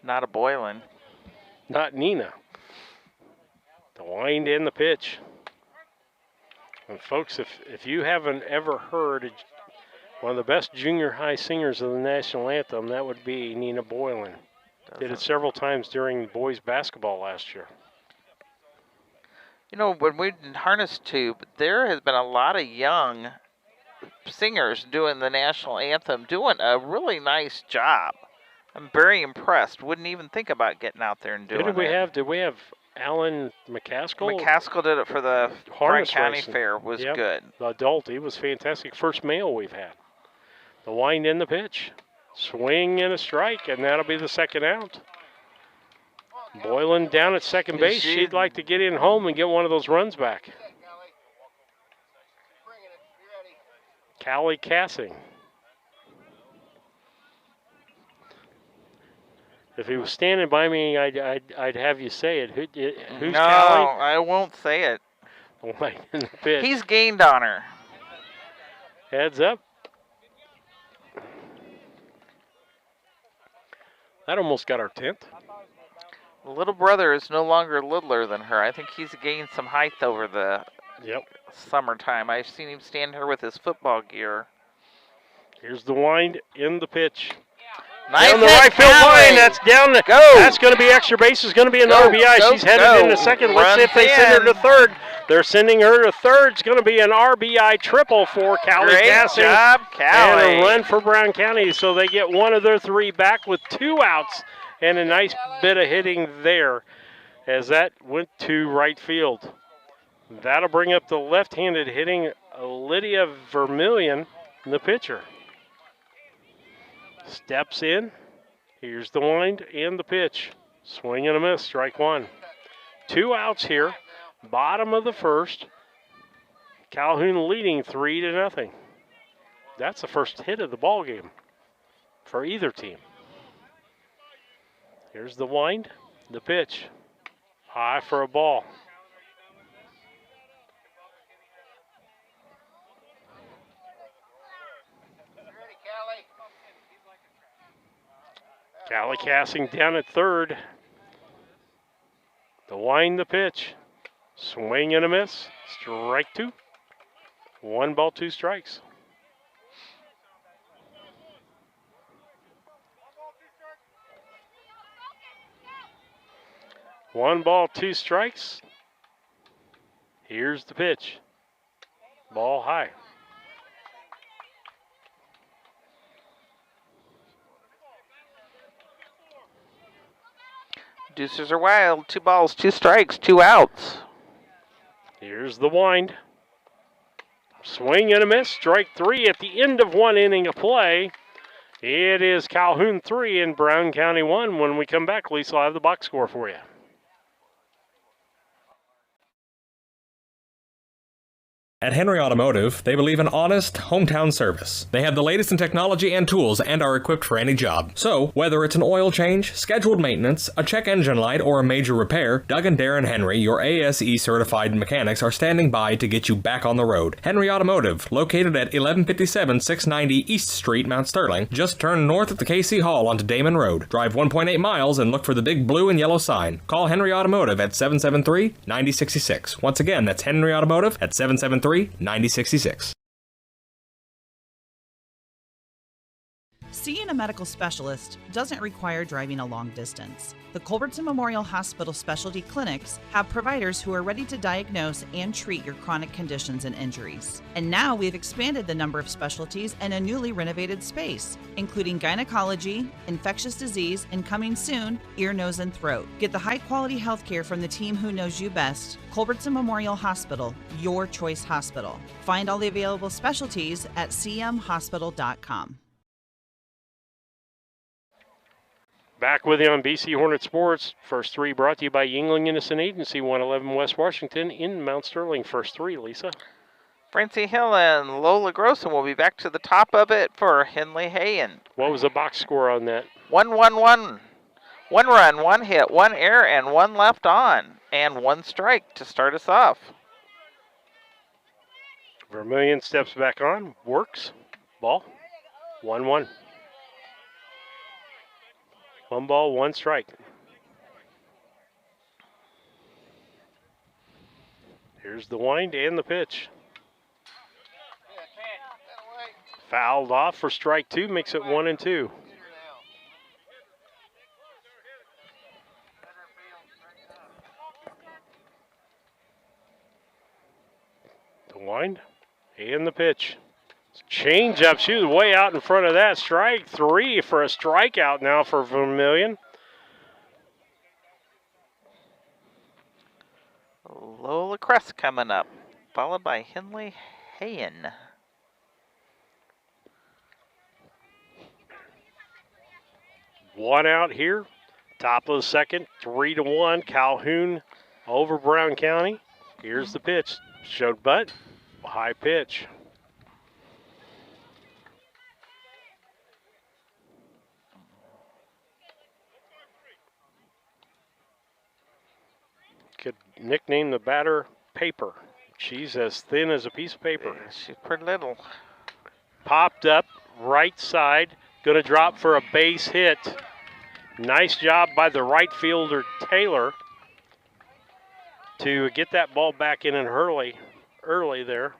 Not a Boylan. Not Nina. The wind in the pitch. And folks, if you haven't ever heard one of the best junior high singers of the national anthem, that would be Nina Boylan. Did it several times during boys basketball last year. You know, when we did Harness Tube, there has been a lot of young singers doing the national anthem, doing a really nice job. I'm very impressed. Wouldn't even think about getting out there and doing it. Did we have Alan McCaskill? McCaskill did it for the Harness County Fair. Was good. The adult, he was fantastic. First male we've had. The wind in the pitch. Swing and a strike, and that'll be the second out. Boylan down at second base. She'd like to get in home and get one of those runs back. Callie Cassing. If he was standing by me, I'd have you say it. Who's no, Callie? I won't say it. Wind in the pitch. He's gained on her. Heads up. That almost got our 10th. The little brother is no longer littler than her. I think he's gained some height over the summertime. I've seen him stand here with his football gear. Here's the wind in the pitch. Nice down the hit, right field Callie. line. That's down. That's going to be extra bases. Going to be an RBI. She's headed into second. Let's see if they send her to third. They're sending her to third. It's going to be an RBI triple for Callie Great Cassing. job, Callie. And a run for Brown County. So they get one of their 3 back with 2 outs and a nice bit of hitting there as that went to right field. That'll bring up the left-handed hitting Lydia Vermillion, the pitcher. Steps in. Here's the wind and the pitch. Swing and a miss, strike 1. 2 outs here. Bottom of the first. Calhoun leading 3-0. That's the first hit of the ball game for either team. Here's the wind, the pitch. High for a ball. Callie Cassing down at third. The wind, the pitch. Swing and a miss. Strike 2. 1 ball, 2 strikes. One ball, 2 strikes. Here's the pitch. Ball high. Deucers are wild. 2 balls, 2 strikes, 2 outs. Here's the wind. Swing and a miss. Strike 3 at the end of 1 inning of play. It is Calhoun 3 and Brown County 1. When we come back, Lisa will have the box score for you. At Henry Automotive, they believe in honest, hometown service. They have the latest in technology and tools and are equipped for any job. So, whether it's an oil change, scheduled maintenance, a check engine light, or a major repair, Doug and Darren Henry, your ASE certified mechanics, are standing by to get you back on the road. Henry Automotive, located at 1157 690 East Street, Mount Sterling. Just turn north at the KC Hall onto Damon Road. Drive 1.8 miles and look for the big blue and yellow sign. Call Henry Automotive at 773-9066. Once again, that's Henry Automotive at 773-9066. Seeing a medical specialist doesn't require driving a long distance. The Culbertson Memorial Hospital Specialty Clinics have providers who are ready to diagnose and treat your chronic conditions and injuries. And now we've expanded the number of specialties in a newly renovated space, including gynecology, infectious disease, and coming soon, ear, nose, and throat. Get the high-quality healthcare from the team who knows you best. Culbertson Memorial Hospital, your choice hospital. Find all the available specialties at cmhospital.com. Back with you on BC Hornet Sports. First 3 brought to you by Yingling Innocent Agency, 111 West Washington in Mount Sterling. First 3, Lisa. Francie Hill and Lola Grossen will be back to the top of it for Henley Hayen. What was the box score on that? 1-1-1. 1 run, 1 hit, 1 error, and 1 left on. And 1 strike to start us off. Vermillion steps back on. Works. Ball. 1-1. 1 ball, 1 strike. Here's the wind and the pitch. Fouled off for strike 2, makes it 1-2. The wind and the pitch. Change up. She was way out in front of that. Strike 3 for a strikeout now for Vermillion. Lola Crest coming up, followed by Henley Hayen. One out here. Top of the second, 3-1. Calhoun over Brown County. Here's the pitch. Showed butt. High pitch. Could nickname the batter Paper. She's as thin as a piece of paper. Yeah, she's pretty little. Popped up, right side. Going to drop for a base hit. Nice job by the right fielder, Taylor, to get that ball back in and early there.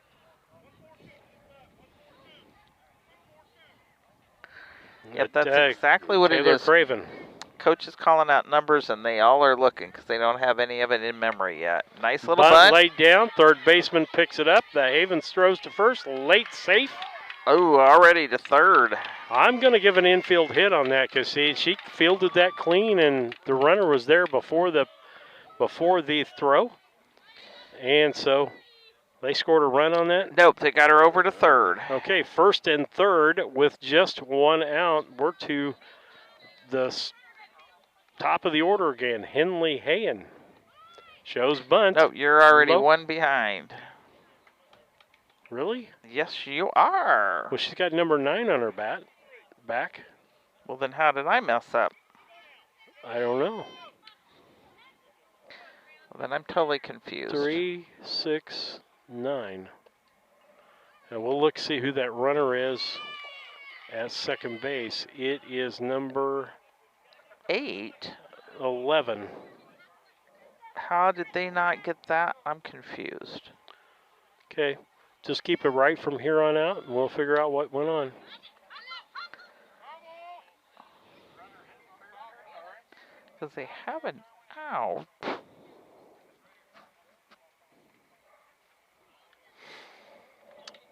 Yep, that's exactly what Taylor it is. Craven. Coach is calling out numbers, and they all are looking because they don't have any of it in memory yet. Nice little bunt. Laid down. Third baseman picks it up. The Havens throws to first. Late safe. Oh, already to third. I'm going to give an infield hit on that because she fielded that clean, and the runner was there before the throw, and so they scored a run on that. Nope, they got her over to third. Okay, first and third with just one out. We're to the top of the order again. Henley Hayen shows bunt. No, you're already one behind. Really? Yes, you are. Well, she's got number 9 on her back. Well, then how did I mess up? I don't know. Well, then I'm totally confused. 3, 6, 9. And we'll see who that runner is at second base. It is number 8. 11. How did they not get that? I'm confused. Okay. Just keep it right from here on out, and we'll figure out what went on. Because they have an out.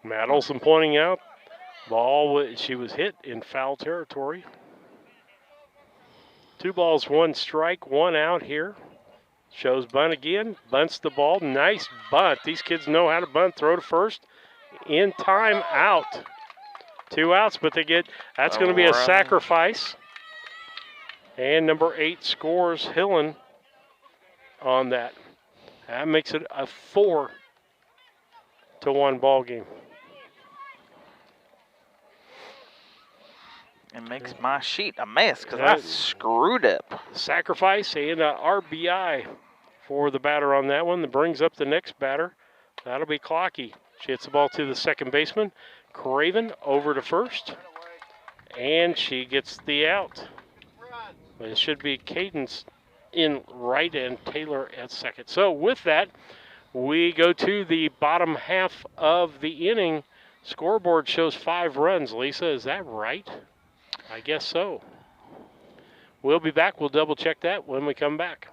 Matt Olson pointing out, she was hit in foul territory. 2 balls, 1 strike, 1 out here. Shows bunt again, bunts the ball. Nice bunt. These kids know how to bunt. Throw to first. In time, out. 2 outs, but that's going to be a sacrifice. And number 8 scores Hillen on that. That makes it a 4-1 ball game. It makes my sheet a mess because I screwed it. Sacrifice and RBI for the batter on that one. That brings up the next batter. That'll be Clocky. She hits the ball to the second baseman. Craven over to first. And she gets the out. It should be Cadence in right and Taylor at second. So with that, we go to the bottom half of the inning. Scoreboard shows 5 runs. Lisa, is that right? I guess so. We'll be back. We'll double check that when we come back.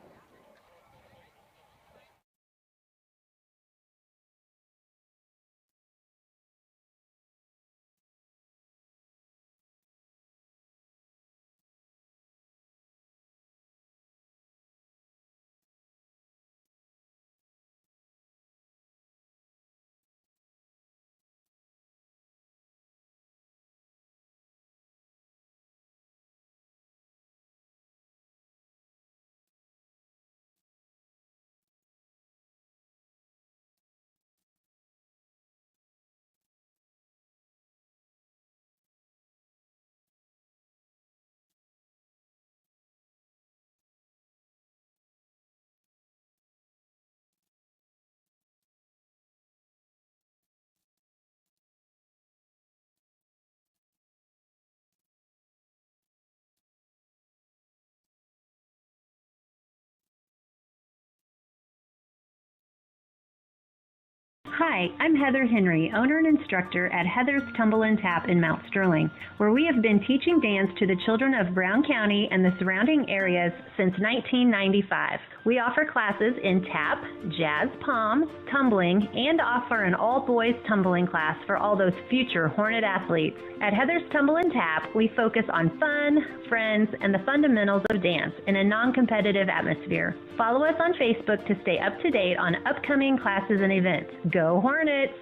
Hi, I'm Heather Henry, owner and instructor at Heather's Tumble and Tap in Mount Sterling, where we have been teaching dance to the children of Brown County and the surrounding areas since 1995. We offer classes in tap, jazz palms, tumbling, and offer an all-boys tumbling class for all those future Hornet athletes. At Heather's Tumble and Tap, we focus on fun, friends, and the fundamentals of dance in a non-competitive atmosphere. Follow us on Facebook to stay up to date on upcoming classes and events. Go Hornets!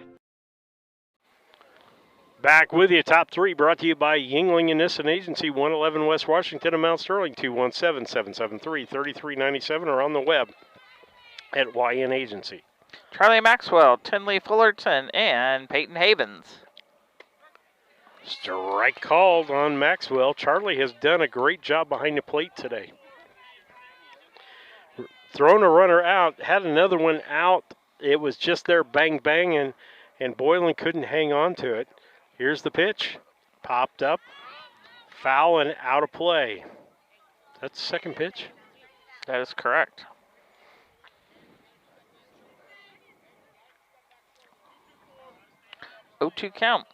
Back with you, top 3 brought to you by Yingling and Nissen Agency, 111 West Washington and Mount Sterling, 217-773-3397, or on the web at YN Agency. Charlie Maxwell, Tinley Fullerton, and Peyton Havens. Strike called on Maxwell. Charlie has done a great job behind the plate today. Thrown a runner out, had another one out. It was just there, bang, bang, and Boylan couldn't hang on to it. Here's the pitch. Popped up. Foul and out of play. That's the second pitch. That is correct. Oh, 2 count.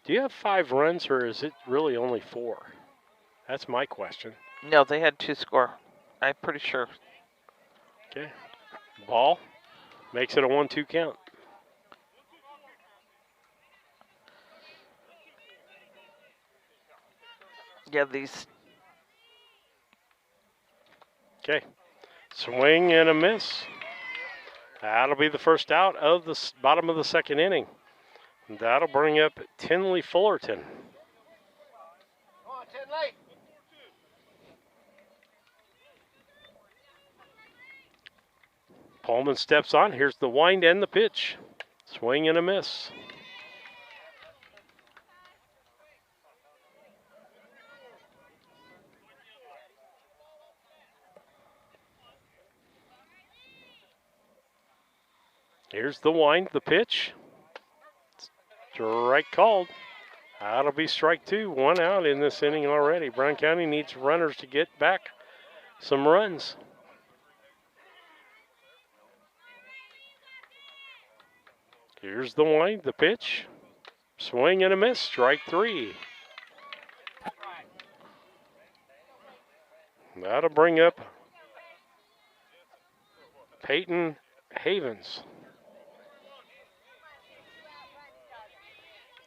Do you have 5 runs, or is it really only 4? That's my question. No, they had 2 score. I'm pretty sure. Okay. Ball makes it a 1-2 count. Yeah, these. Okay. Swing and a miss. That'll be the first out of the bottom of the second inning. That'll bring up Tinley Fullerton. Pullman steps on. Here's the wind and the pitch. Swing and a miss. Here's the wind, the pitch. Strike called. That'll be strike 2. 1 out in this inning already. Brown County needs runners to get back some runs. Here's the wind, the pitch. Swing and a miss. Strike 3. That'll bring up Peyton Havens.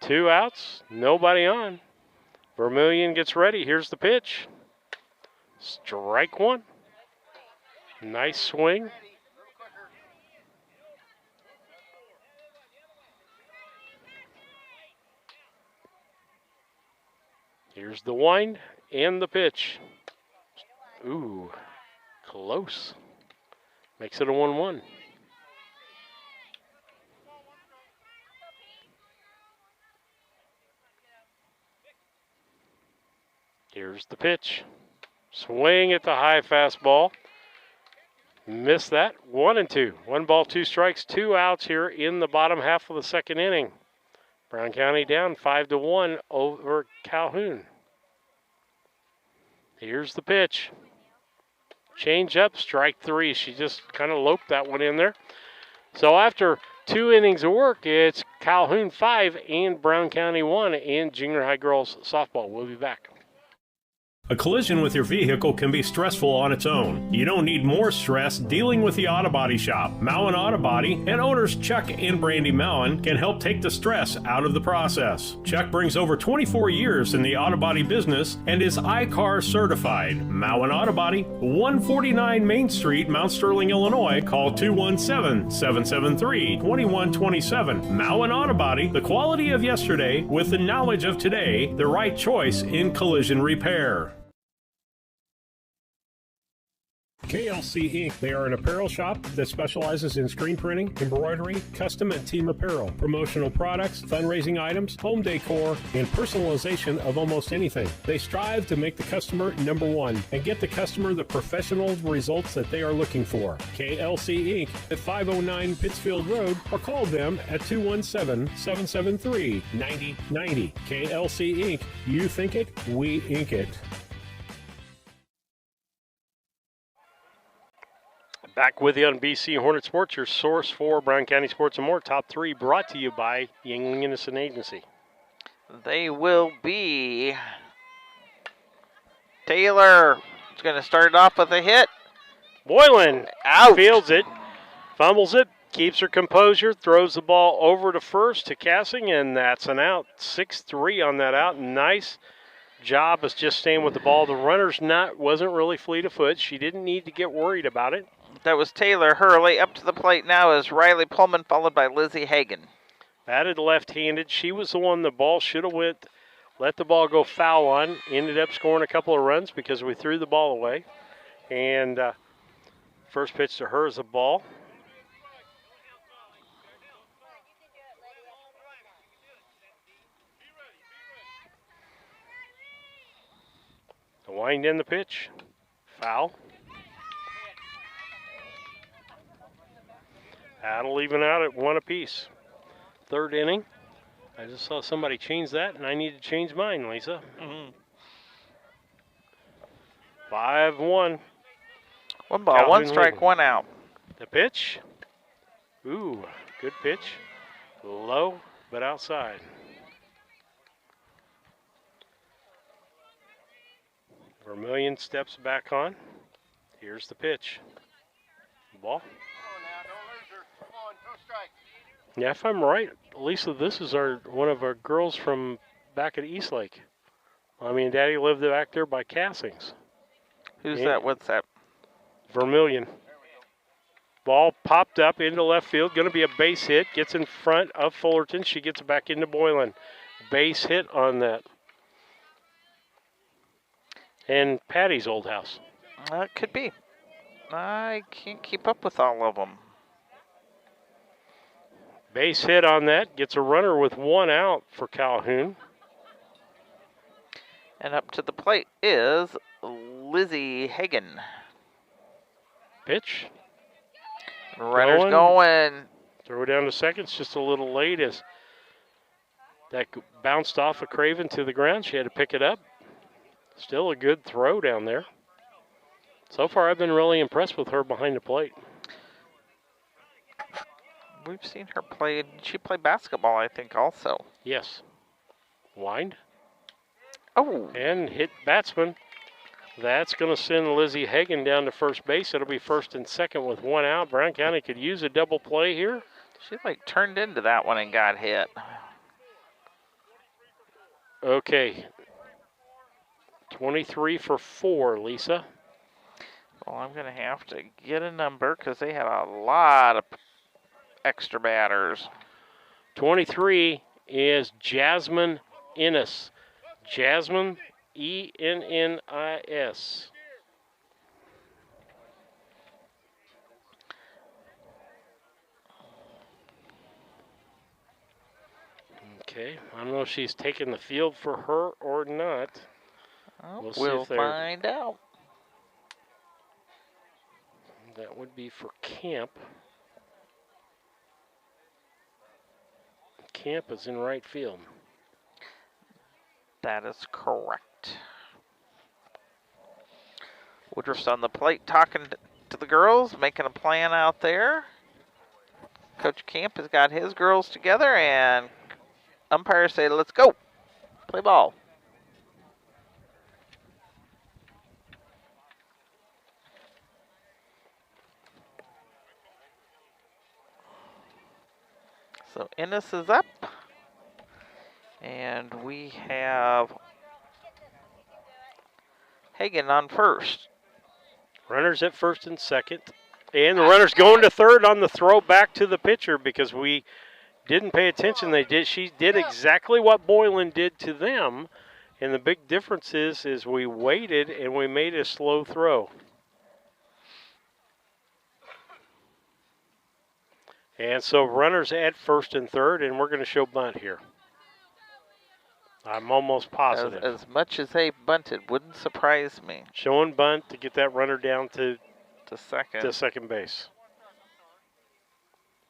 2 outs, nobody on. Vermillion gets ready. Here's the pitch. Strike 1. Nice swing. Here's the wind and the pitch. Ooh, close. Makes it a 1-1. Here's the pitch. Swing at the high fastball. Missed that. 1-2. 1 ball, 2 strikes, 2 outs here in the bottom half of the second inning. Brown County down 5-1 over Calhoun. Here's the pitch. Change up, strike 3. She just kind of loped that one in there. So after 2 innings of work, it's Calhoun 5 and Brown County 1 in junior high girls softball. We'll be back. A collision with your vehicle can be stressful on its own. You don't need more stress dealing with the Auto Body Shop. Mowen Auto Body and owners Chuck and Brandy Mowen can help take the stress out of the process. Chuck brings over 24 years in the auto body business and is iCar certified. Mowen Auto Body, 149 Main Street, Mount Sterling, Illinois. Call 217-773-2127. Mowen Auto Body, the quality of yesterday with the knowledge of today, the right choice in collision repair. KLC Inc. They are an apparel shop that specializes in screen printing, embroidery, custom and team apparel, promotional products, fundraising items, home decor, and personalization of almost anything. They strive to make the customer number one and get the customer the professional results that they are looking for. KLC Inc. at 509 Pittsfield Road, or call them at 217-773-9090. KLC Inc. You think it, we ink it. Back with you on BC Hornet Sports, your source for Brown County sports and more. Top 3 brought to you by Yingling Innocent Agency. They will be. Taylor is going to start off with a hit. Boylan out. Fields it, fumbles it, keeps her composure, throws the ball over to first to Cassing, and that's an out. 6-3 on that out. Nice job of just staying with the ball. The runner's wasn't really fleet of foot. She didn't need to get worried about it. That was Taylor Hurley. Up to the plate now is Riley Pullman, followed by Lizzie Hagan. Batted left-handed. She was the one the ball should have let the ball go foul on. Ended up scoring a couple of runs because we threw the ball away. And first pitch to her is a ball. The wind in the pitch. Foul. That'll even out at 1 apiece. Third inning. I just saw somebody change that, and I need to change mine, Lisa. 5-1. One ball, Calhoun one strike, leading. one out. The pitch. Ooh, good pitch. Low, but outside. Vermillion steps back on. Here's the pitch. Ball. Yeah, if I'm right, Lisa, this is one of our girls from back at Eastlake. Mommy and Daddy lived back there by Cassings. Who's that? What's that? Vermillion. Ball popped up into left field. Going to be a base hit. Gets in front of Fullerton. She gets it back into Boylan. Base hit on that. And Patty's old house. Could be. I can't keep up with all of them. Base hit on that. Gets a runner with one out for Calhoun. And up to the plate is Lizzie Hagan. Pitch. Runner's going. Throw down to second. It's just a little late as that bounced off of Craven to the ground. She had to pick it up. Still a good throw down there. So far, I've been really impressed with her behind the plate. We've seen her play. She played basketball, I think, also. Yes. Wind. Oh. And hit batsman. That's going to send Lizzie Hagan down to first base. It'll be first and second with one out. Brown County could use a double play here. She turned into that one and got hit. Okay. 23 for 4, Lisa. Well, I'm going to have to get a number because they had a lot of extra batters. 23 is Jasmine Ennis. Jasmine, E-N-N-I-S. Okay, I don't know if she's taking the field for her or not. We'll see if find out. That would be for Camp. Camp is in right field. That is correct. Woodruff's on the plate talking to the girls, making a plan out there. Coach Camp has got his girls together, and umpires say, let's go. Play ball. So Ennis is up. And we have Hagan on first. Runners at first and second. And the runner's going to third on the throw back to the pitcher because we didn't pay attention. She did exactly what Boylan did to them. And the big difference is we waited and we made a slow throw. And so runners at first and third, and we're going to show bunt here. I'm almost positive. As much as they bunted, wouldn't surprise me. Showing bunt to get that runner down to second base.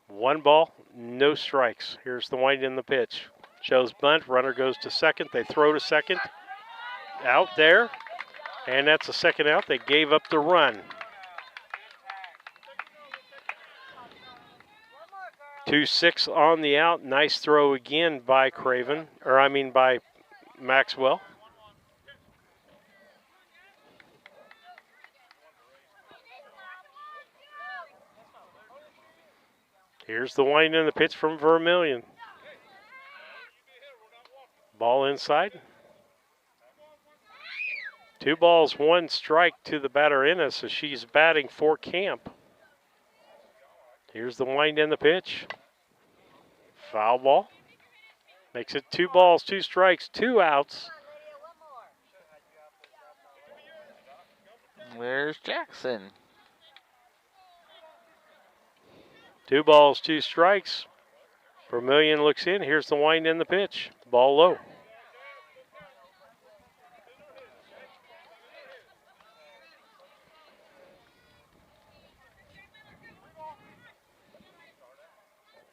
One ball, no strikes. Here's the wind in the pitch. Shows bunt, runner goes to second. They throw to second. Out there, and that's a second out. They gave up the run. 2-6 on the out. Nice throw again by by Maxwell. Here's the wind in the pitch from Vermillion. Ball inside. 2 balls, 1 strike to the batter Ennis, so she's batting for Camp. Here's the wind in the pitch. Foul ball. Makes it 2 balls, 2 strikes, 2 outs. There's Jackson. 2 balls, 2 strikes. Vermillion looks in. Here's the wind in the pitch. Ball low.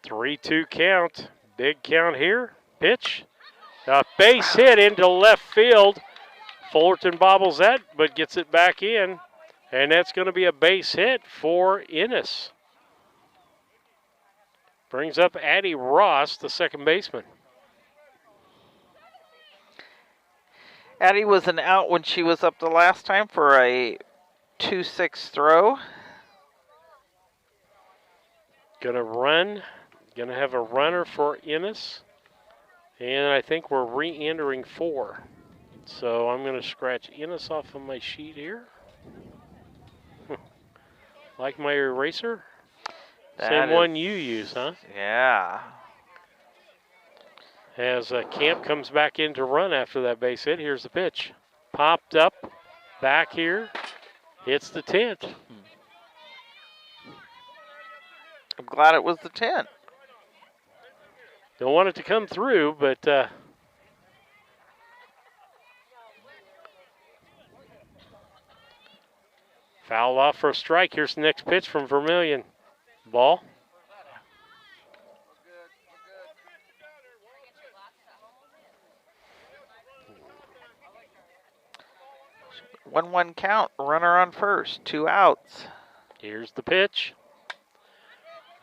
Three-two count. Big count here. Pitch. A base hit into left field. Fullerton bobbles that, but gets it back in. And that's going to be a base hit for Ennis. Brings up Addie Ross, the second baseman. Addie was an out when she was up the last time for a 2-6 throw. Gonna run. Gonna have a runner for Ennis. And I think we're re-entering 4. So I'm gonna scratch Ennis off of my sheet here. Like my eraser? Same one you use, huh? Yeah. As Camp comes back in to run after that base hit, here's the pitch. Popped up, back here, hits the tent. I'm glad it was the tent. Don't want it to come through, but fouled off for a strike. Here's the next pitch from Vermillion. Ball. One count, runner on first, 2 outs. Here's the pitch.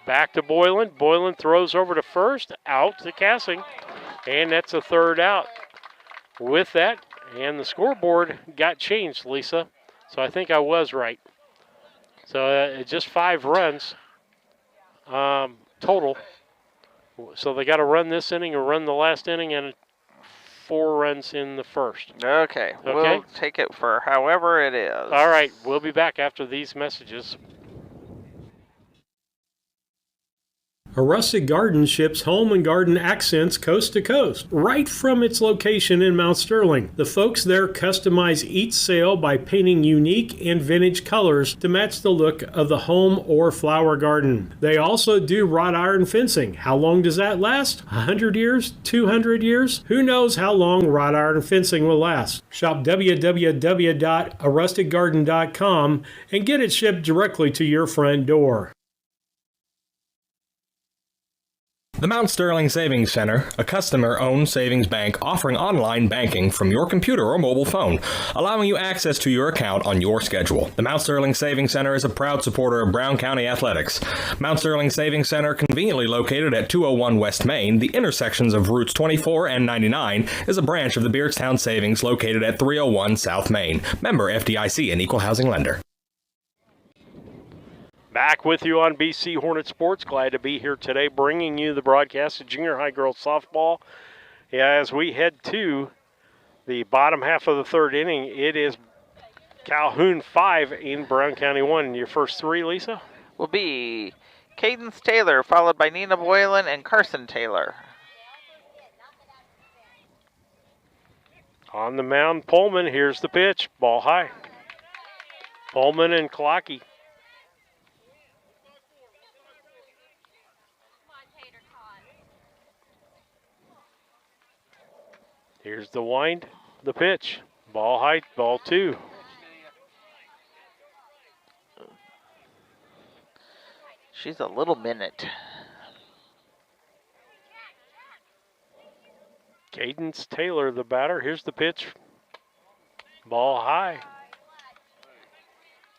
Back to Boylan. Boylan throws over to first, out to Cassing, and that's a third out. With that, and the scoreboard got changed, Lisa, so I think I was right. So just 5 runs total. So they got to run this inning or run the last inning, and 4 runs in the first. Okay, we'll take it for however it is. All right, we'll be back after these messages. A Rustic Garden ships home and garden accents coast to coast, right from its location in Mount Sterling. The folks there customize each sail by painting unique and vintage colors to match the look of the home or flower garden. They also do wrought iron fencing. How long does that last? 100 years? 200 years? Who knows how long wrought iron fencing will last? Shop www.arusticgarden.com and get it shipped directly to your front door. The Mount Sterling Savings Center, a customer-owned savings bank offering online banking from your computer or mobile phone, allowing you access to your account on your schedule. The Mount Sterling Savings Center is a proud supporter of Brown County athletics. Mount Sterling Savings Center, conveniently located at 201 West Main, the intersections of routes 24 and 99, is a branch of the Beardstown Savings located at 301 South Main. Member FDIC and Equal Housing Lender. Back with you on BC Hornet Sports. Glad to be here today, bringing you the broadcast of junior high girls softball. As we head to the bottom half of the third inning, it is Calhoun 5 in Brown County 1. Your first 3, Lisa? Will be Cadence Taylor, followed by Nina Boylan and Carson Taylor. On the mound, Pullman. Here's the pitch. Ball high. Pullman and Clocky. Here's the wind, the pitch. Ball high, ball 2. She's a little minute. Cadence Taylor, the batter. Here's the pitch. Ball high.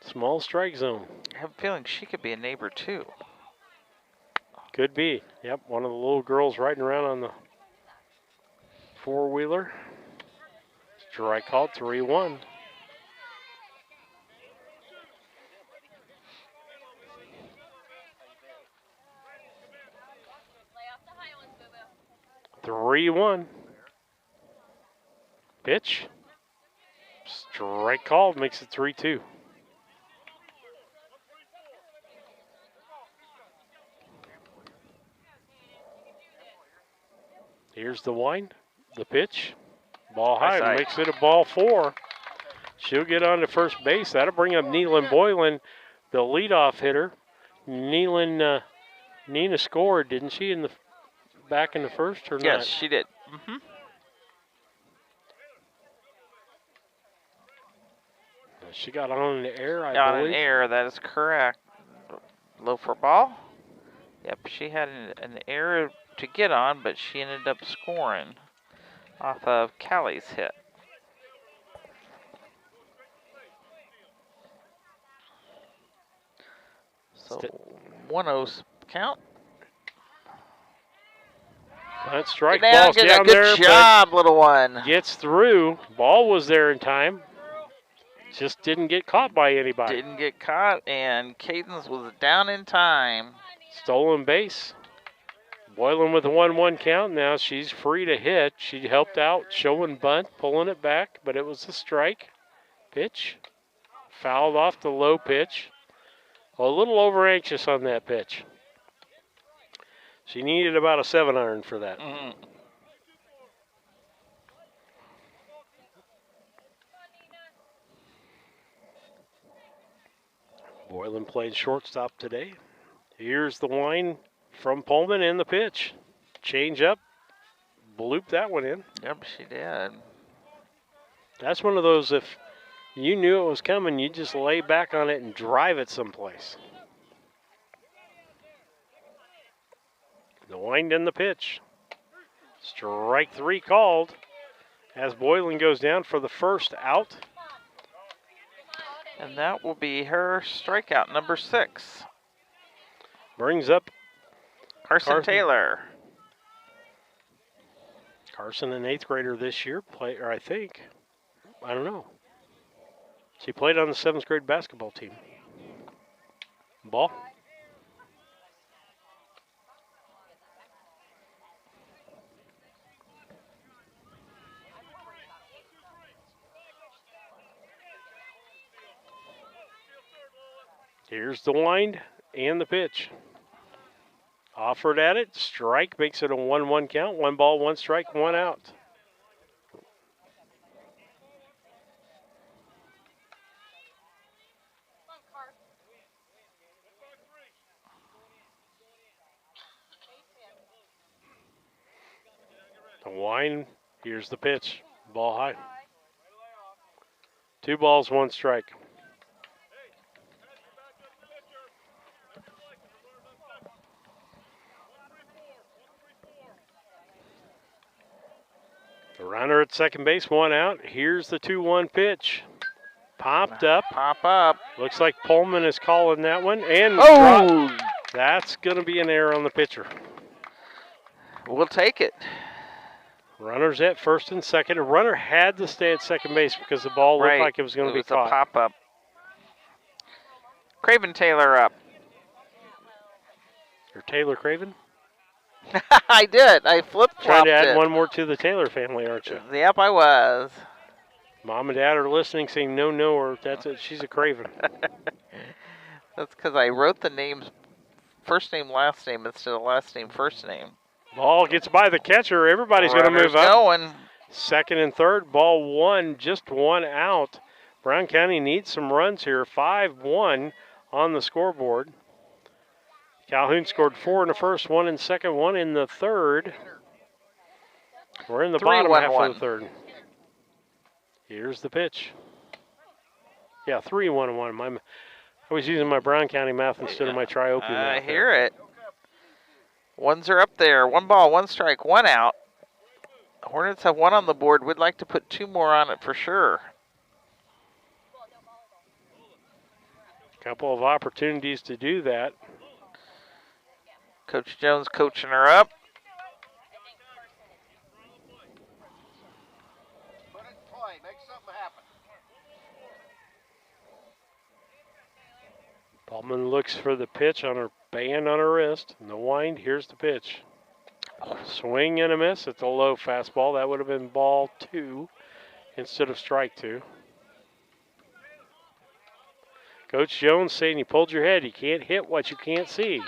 Small strike zone. I have a feeling she could be a neighbor too. Could be. Yep, one of the little girls riding around on the 4-wheeler. Strike called, 3-1. Pitch. Strike called, makes it 3-2. Here's the wind, the pitch. Ball high, makes it a ball 4. She'll get on to first base. That'll bring up Neelan Boylan, the leadoff hitter. Nina scored, didn't she, in the back in the first or not? Yes, she did. She got on in the air, I got believe. On an air, that is correct. Low for ball. Yep, she had an error to get on, but she ended up scoring off of Callie's hit. So 1-0 count. That strike Get down, ball's get down good there, job, little one. Gets through. Ball was there in time. Just didn't get caught by anybody. Didn't get caught, and Cadence was down in time. Stolen base. Boylan with a 1-1 count. Now she's free to hit. She helped out, showing bunt, pulling it back, but it was a strike. Pitch. Fouled off the low pitch. A little over anxious on that pitch. She needed about a 7-iron for that. Boylan played shortstop today. Here's the wind from Pullman and the pitch. Change up. Bloop that one in. Yep, she did. That's one of those, if you knew it was coming, you just lay back on it and drive it someplace. The wind and the pitch. Strike 3 called as Boylan goes down for the first out. And that will be her strikeout, number 6. Brings up Carson Taylor. Carson, an 8th grader this year, or I think. I don't know. She played on the 7th grade basketball team. Ball. Here's the wind and the pitch. Offered at it, strike, makes it a 1-1 count. 1 ball, 1 strike, 1 out. The wind, here's the pitch. Ball high. 2 balls, 1 strike. The runner at second base, 1 out. Here's the 2-1 pitch. Popped up. Pop up. Looks like Pullman is calling that one. And oh! That's going to be an error on the pitcher. We'll take it. Runners at first and second. A runner had to stay at second base because the ball looked like it was going to be caught. A pop up. Craven Taylor up. Or Taylor Craven? I did. I flip-flopped Trying to add it. one more to the Taylor family, aren't you? Yep, I was. Mom and Dad are listening, saying no, or that's it. She's a Craven. That's because I wrote the names first name, last name instead of last name, first name. Ball gets by the catcher. Everybody's going to move up. Going. Second and third. Ball 1, just 1 out. Brown County needs some runs here. 5-1 on the scoreboard. Calhoun scored 4 in the first, 1 in second, 1 in the third. We're in the bottom half of the third. Here's the pitch. Yeah, 3-1-1. I was using my Brown County math instead of my Triope math. I hear it. Ones are up there. 1 ball, 1 strike, 1 out. Hornets have 1 on the board. We'd like to put 2 more on it for sure. Couple of opportunities to do that. Coach Jones coaching her up. Ballman looks for the pitch on her band on her wrist. And the wind, here's the pitch. Swing and a miss. It's a low fastball. That would have been ball 2 instead of strike 2. Coach Jones saying you pulled your head. You can't hit what you can't see.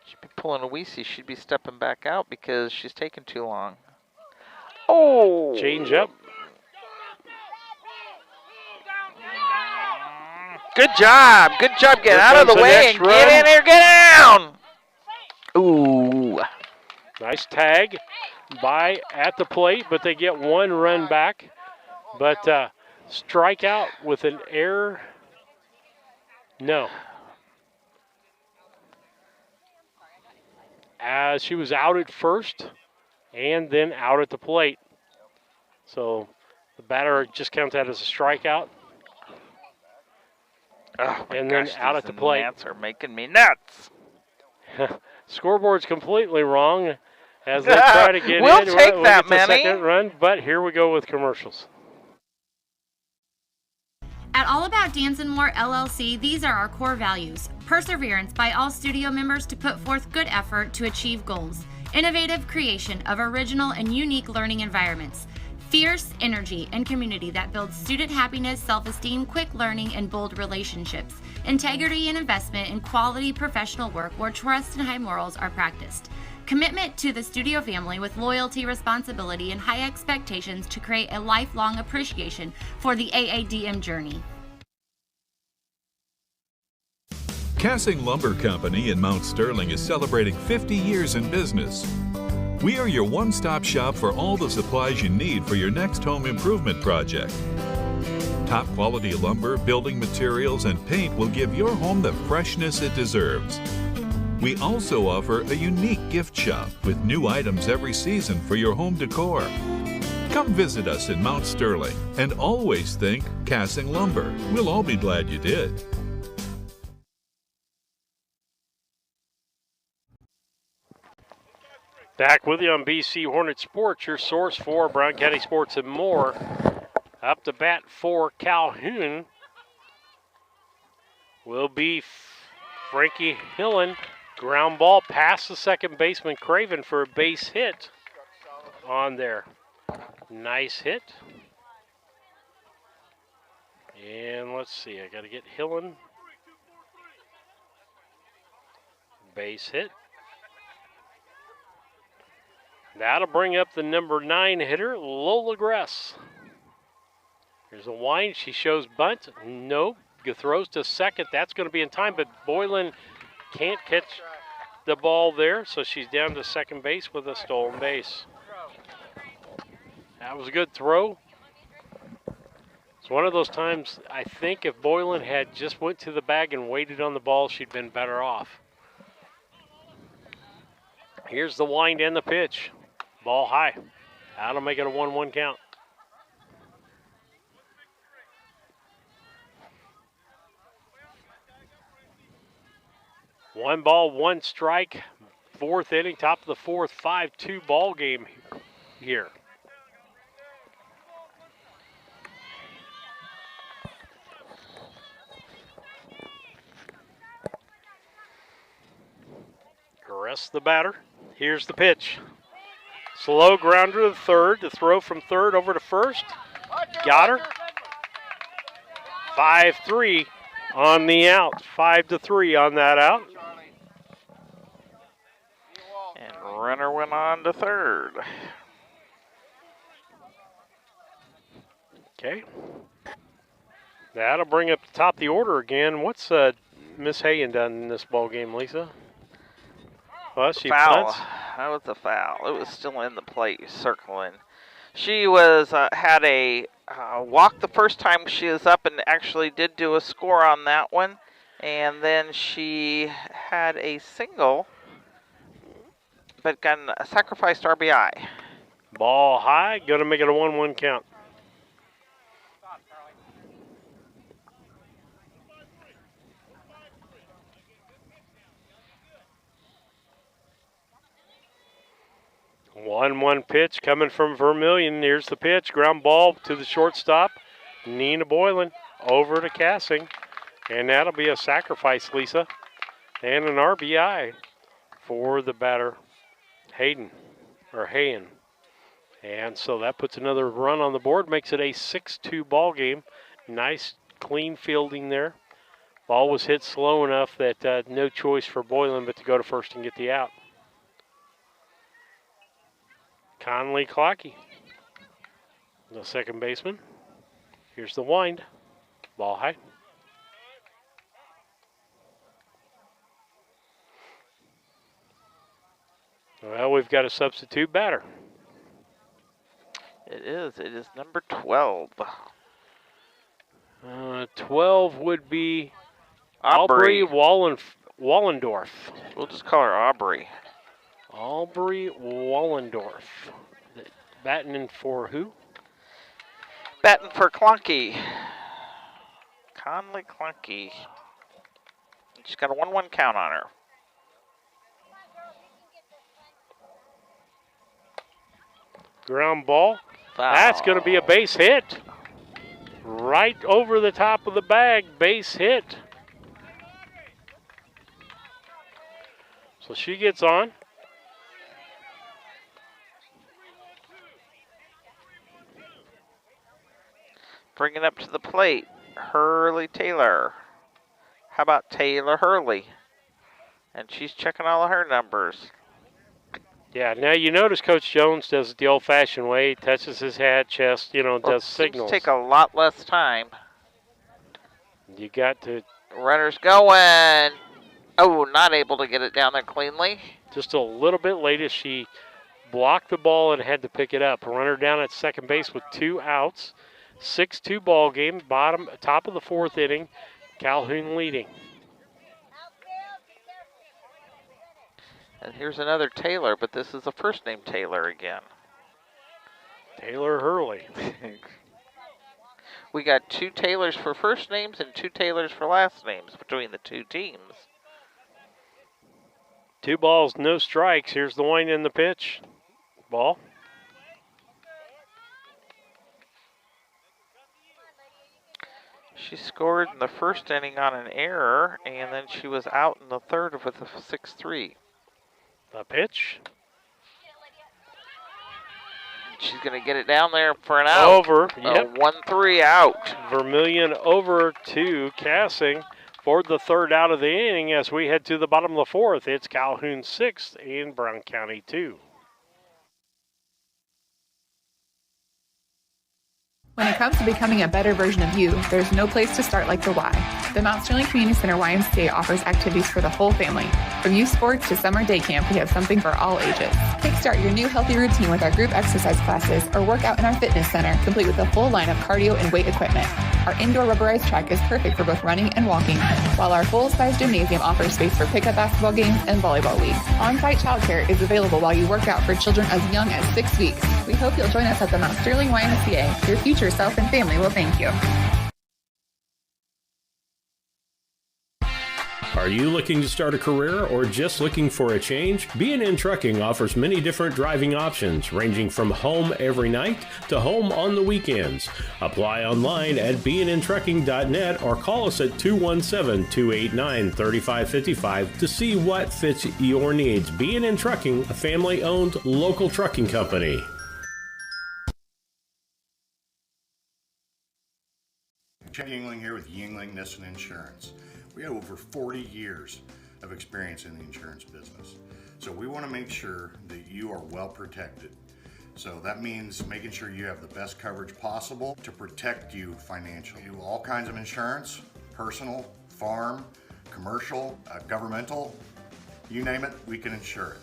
She'd be pulling a Weesey. She'd be stepping back out because she's taking too long. Oh! Change up. Good job. Good job. Get out of the way and get in there. Get down. Ooh. Nice tag by at the plate, but they get 1 run back. But strike out with an error. No. As she was out at first and then out at the plate. So the batter just counts that as a strikeout. Oh my and gosh, then out these at the plate. gnats are making me nuts. Scoreboard's completely wrong as they try to get we'll in. Take We'll that get the many. second run, but here we go with commercials. At All About Dance and More LLC, these are our core values. Perseverance by all studio members to put forth good effort to achieve goals. Innovative creation of original and unique learning environments. Fierce energy and community that builds student happiness, self-esteem, quick learning, and bold relationships. Integrity and investment in quality professional work where trust and high morals are practiced. Commitment to the studio family with loyalty, responsibility, and high expectations to create a lifelong appreciation for the AADM journey. Cassing Lumber Company in Mount Sterling is celebrating 50 years in business. We are your one-stop shop for all the supplies you need for your next home improvement project. Top quality lumber, building materials, and paint will give your home the freshness it deserves. We also offer a unique gift shop with new items every season for your home decor. Come visit us in Mount Sterling and always think Cassing Lumber. We'll all be glad you did. Back with you on BC Hornet Sports, your source for Brown County sports and more. Up to bat for Calhoun will be Frankie Hillen. Ground ball past the second baseman Craven for a base hit on there. Nice hit. And let's see, I got to get Hillen. Base hit. That'll bring up the number 9 hitter, Lola Gress. Here's a wind. She shows bunt. Nope. Throws to second. That's going to be in time, but Boylan can't catch the ball there, so she's down to second base with a stolen base. That was a good throw. It's one of those times, I think if Boylan had just went to the bag and waited on the ball, she'd been better off. Here's the wind and the pitch. Ball high. That'll make it a 1-1 count. One ball, one strike. Fourth inning, top of the fourth, 5-2 ball game here. Caress the batter. Here's the pitch. Slow grounder to third. The throw from third over to first. Got her. 5-3 on the out. 5-3 on that out. And runner went on to third. Okay. That'll bring up the top of the order again. What's Miss Hayen done in this ball game, Lisa? Well, she Foul. punts. That was a foul. It was still in the plate, circling. She was had a walk the first time she was up and actually did do a score on that one. And then she had a single, but got a sacrificed RBI. Ball high, going to make it a 1-1 count. One pitch coming from Vermillion. Here's the pitch. Ground ball to the shortstop. Nina Boylan over to Cassing. And that'll be a sacrifice, Lisa. And an RBI for the batter, Hayen. And so that puts another run on the board, makes it a 6-2 ball game. Nice, clean fielding there. Ball was hit slow enough that no choice for Boylan but to go to first and get the out. Conley Clocky, the second baseman. Here's the wind. Ball high. Well, we've got a substitute batter. It is number 12. 12 would be Aubrey Wallendorf. We'll just call her Aubrey. Aubrey Wallendorf. Batting in for who? Batting for Clunky. Conley Clunky. She's got a 1-1 count on her. Ground ball. Foul. That's going to be a base hit. Right over the top of the bag, base hit. So she gets on. Bring it up to the plate. Hurley Taylor. How about Taylor Hurley? And she's checking all of her numbers. Yeah, now you notice Coach Jones does it the old-fashioned way. He touches his head, chest, does signals. Take a lot less time. You got to... Runner's going. Oh, not able to get it down there cleanly. Just a little bit late as she blocked the ball and had to pick it up. Runner down at second base with 2 outs. 6-2 ball game, top of the 4th inning. Calhoun leading. And here's another Taylor, but this is a first name Taylor again. Taylor Hurley. We got 2 Taylors for first names and 2 Taylors for last names between the 2 teams. 2 balls, no strikes. Here's the wind in the pitch. Ball. She scored in the first inning on an error, and then she was out in the third with a 6-3. The pitch. She's going to get it down there for an out. Over. Yep. 1-3 out. Vermillion over to Cassing for the 3rd out of the inning as we head to the bottom of the 4th. It's Calhoun 6 and Brown County 2. When it comes to becoming a better version of you, there's no place to start like the Y. The Mount Sterling Community Center YMCA offers activities for the whole family. From youth sports to summer day camp, we have something for all ages. Kickstart your new healthy routine with our group exercise classes or work out in our fitness center, complete with a full line of cardio and weight equipment. Our indoor rubberized track is perfect for both running and walking, while our full-size gymnasium offers space for pickup basketball games and volleyball leagues. On-site childcare is available while you work out for children as young as 6 weeks. We hope you'll join us at the Mount Sterling YMCA. Your future self and family will thank you. Are you looking to start a career or just looking for a change? B&N Trucking offers many different driving options, ranging from home every night to home on the weekends. Apply online at bnntrucking.net or call us at 217-289-3555 to see what fits your needs. B&N Trucking, a family-owned local trucking company. Chad Yingling here with Yingling Nissan Insurance. We have over 40 years of experience in the insurance business. So we want to make sure that you are well protected. So that means making sure you have the best coverage possible to protect you financially. We do all kinds of insurance, personal, farm, commercial, governmental, you name it, we can insure it.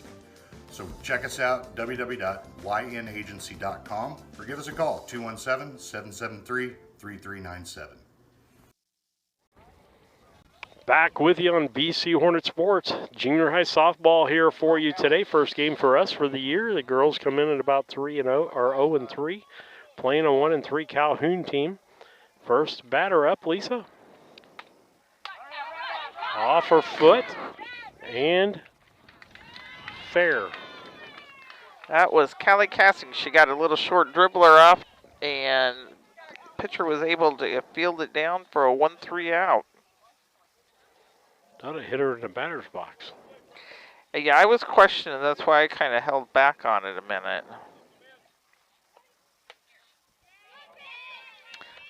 So check us out, www.ynagency.com, or give us a call, 217-773-3397. Back with you on BC Hornet Sports. Junior high softball here for you today. First game for us for the year. The girls come in at about 3-0 or 0-3, playing a 1-3 Calhoun team. First batter up, Lisa. Off her foot and fair. That was Callie Cassing. She got a little short dribbler off, and the pitcher was able to field it down for a 1-3 out. Thought it hit her in the batter's box. Yeah, I was questioning. That's why I kind of held back on it a minute.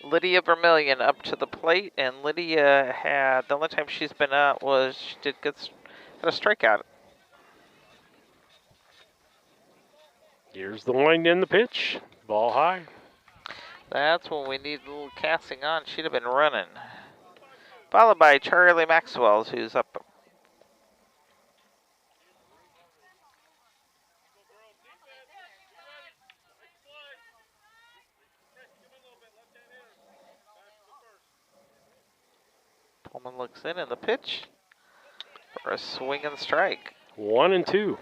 Lydia Vermillion up to the plate, and Lydia had, the only time she's been out was she did get a strikeout. Here's the wind in the pitch. Ball high. That's when we need a little casting on. She'd have been running. Followed by Charlie Maxwell, who's up. Pullman looks in the pitch for a swing and strike. 1-2.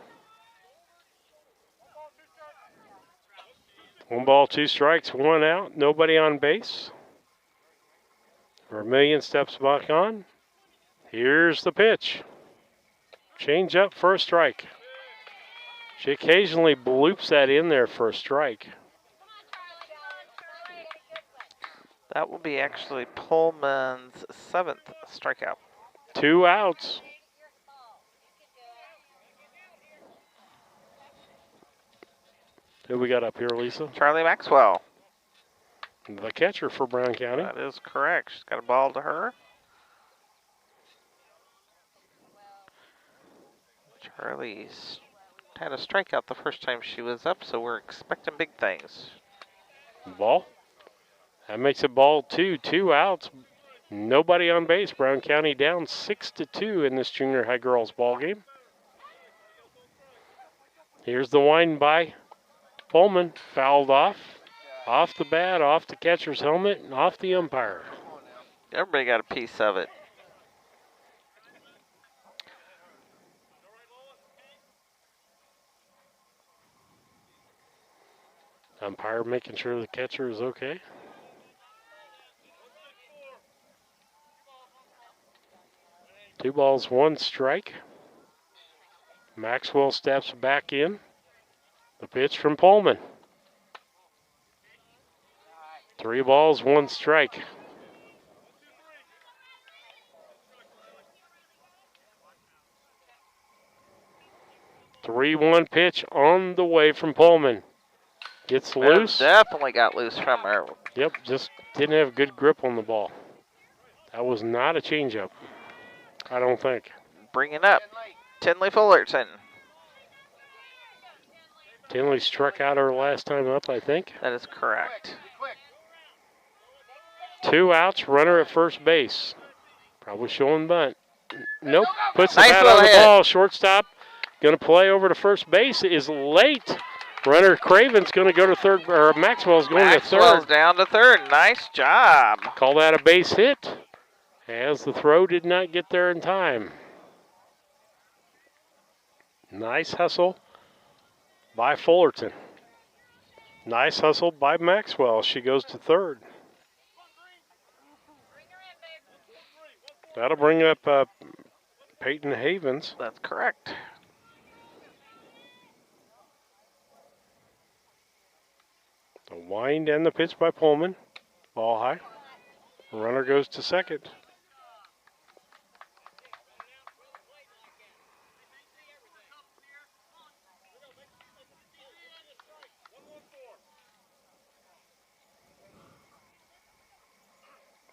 1 ball, 2 strikes, 1 out, nobody on base. Vermillion steps back on. Here's the pitch. Change up for a strike. She occasionally bloops that in there for a strike. That will be actually Pullman's 7th strikeout. 2 outs. Who we got up here, Lisa? Charlie Maxwell. The catcher for Brown County. That is correct. She's got a ball to her. Charlie's had a strikeout the first time she was up, so we're expecting big things. Ball. That makes it ball 2. 2 outs. Nobody on base. Brown County down 6-2 in this junior high girls ball game. Here's the wind by Pullman. Fouled off. Off the bat, off the catcher's helmet, and off the umpire. Everybody got a piece of it. Umpire making sure the catcher is okay. Two balls, 1 strike. Maxwell steps back in. The pitch from Pullman. 3 balls, 1 strike. Three-one pitch on the way from Pullman. Gets loose. Definitely got loose from her. Yep, just didn't have good grip on the ball. That was not a changeup, I don't think. Bringing up Tinley Fullerton. Tinley struck out her last time up, I think. That is correct. 2 outs, runner at first base. Probably showing bunt. Nope, puts the Nice bat little on the hit. ball. Shortstop going to play over to first base. Is late. Runner Craven's going to go to third, or Maxwell's going Maxwell's to third. down to third. Nice job. Call that a base hit, as the throw did not get there in time. Nice hustle by Fullerton. Nice hustle by Maxwell. She goes to third. That'll bring up Peyton Havens. That's correct. The wind and the pitch by Pullman. Ball high. Runner goes to second.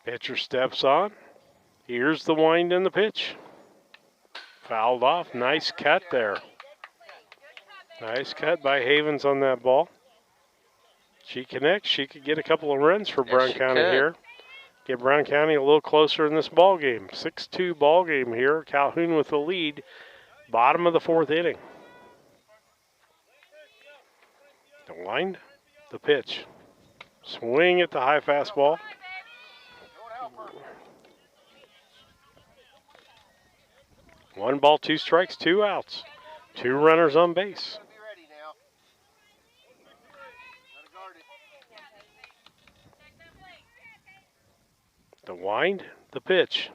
Pitcher steps on. Here's the wind and the pitch. Fouled off. Nice cut there. Nice cut by Havens on that ball. She connects. She could get a couple of runs for Brown County here. Get Brown County a little closer in this ball game. 6-2 ball game here. Calhoun with the lead. Bottom of the 4th inning. The wind, the pitch. Swing at the high fastball. One ball, 2 strikes, 2 outs. 2 runners on base. The wind, the pitch.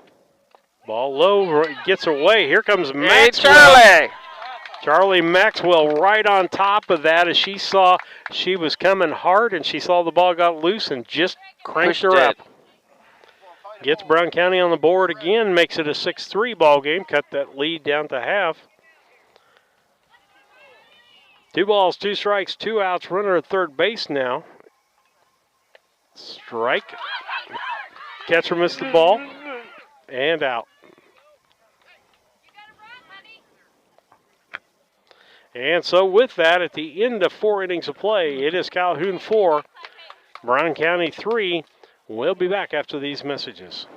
Ball low, gets away. Here comes Maxwell. Hey, Charlie! Charlie Maxwell right on top of that as she saw she was coming hard and she saw the ball got loose and just cranked her up. Gets Brown County on the board again, makes it a 6-3 ball game, cut that lead down to half. 2 balls, 2 strikes, 2 outs, runner at third base now. Strike. Catcher missed the ball, and out. And so with that, at the end of 4 innings of play, it is Calhoun 4, Brown County 3. We'll be back after these messages.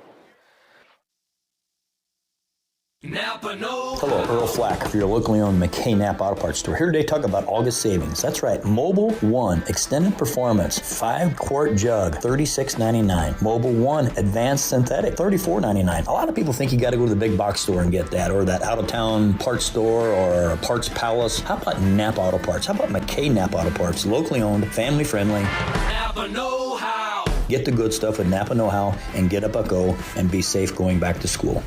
Hello, Earl Flack for your locally owned McKay Knapp Auto Parts store. Here today to talk about August savings. That's right, Mobile One Extended Performance 5-quart jug, $36.99. Mobile One Advanced Synthetic, $34.99. A lot of people think you got to go to the big box store and get that, or that out-of-town parts store or Parts Palace. How about Knapp Auto Parts? How about McKay Knapp Auto Parts? Locally owned, family-friendly. Napa know-how. Get the good stuff with Napa Know-How and get up a go and be safe going back to school.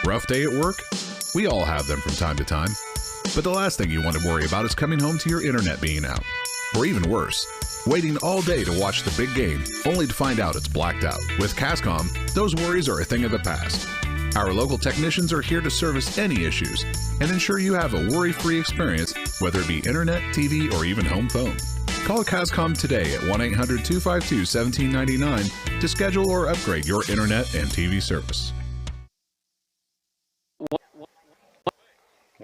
Rough day at work? We all have them from time to time. But the last thing you want to worry about is coming home to your internet being out. Or even worse, waiting all day to watch the big game, only to find out it's blacked out. With Cascom, those worries are a thing of the past. Our local technicians are here to service any issues and ensure you have a worry-free experience, whether it be internet, TV, or even home phone. Call Cascom today at 1-800-252-1799 to schedule or upgrade your internet and TV service.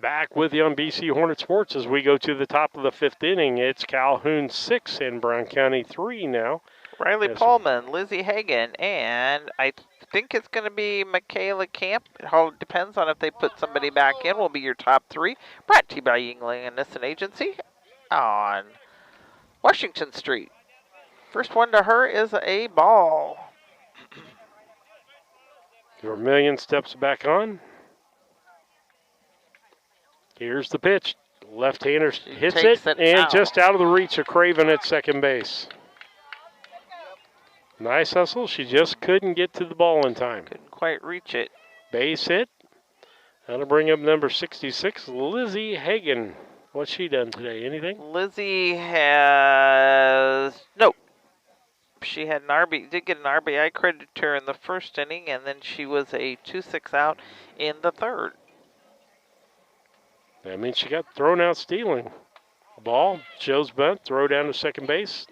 Back with you on BC Hornet Sports as we go to the top of the 5th inning. It's Calhoun 6 and Brown County 3 now. Riley Pullman, Lizzie Hagan, and I think it's going to be Michaela Camp. It all depends on if they put somebody back in. Will be your top 3. Brought to you by Yingling and Nissen Agency on Washington Street. First one to her is a ball. Vermillion steps back on. Here's the pitch. Left-hander hits it and out. Just out of the reach of Craven at second base. Nice hustle. She just couldn't get to the ball in time. Couldn't quite reach it. Base hit. That'll bring up number 66, Lizzie Hagan. What's she done today? Anything? Lizzie has no. She had did get an RBI credit to her in the first inning, and then she was a 2-6 out in the third. That means she got thrown out stealing. Ball, Joe's bunt, throw down to second base.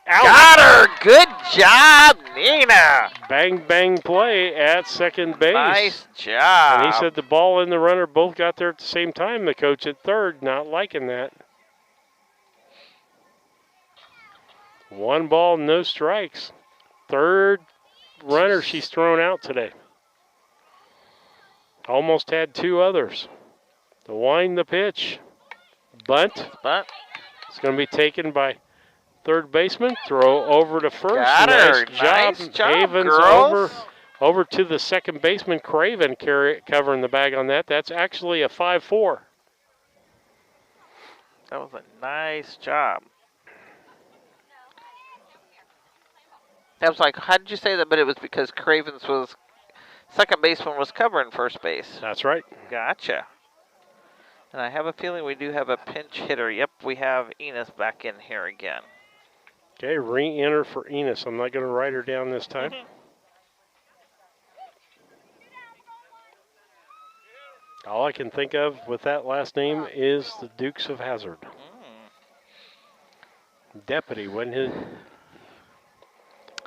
Out. Got her! Good job, Nina! Bang, bang play at second base. Nice job. And he said the ball and the runner both got there at the same time. The coach at third not liking that. 1 ball, no strikes. Third runner she's thrown out today. Almost had 2 others. To wind the pitch. Bunt. It's going to be taken by third baseman. Throw over to first. Got her. Nice job. Havens girls. over to the second baseman. Craven covering the bag on that. That's actually a 5-4. That was a nice job. That was like, how did you say that? But it was because Craven's second baseman was covering first base. That's right. Gotcha. And I have a feeling we do have a pinch hitter. Yep, we have Enos back in here again. Okay, re-enter for Enos. I'm not going to write her down this time. All I can think of with that last name is the Dukes of Hazzard. Deputy, wasn't his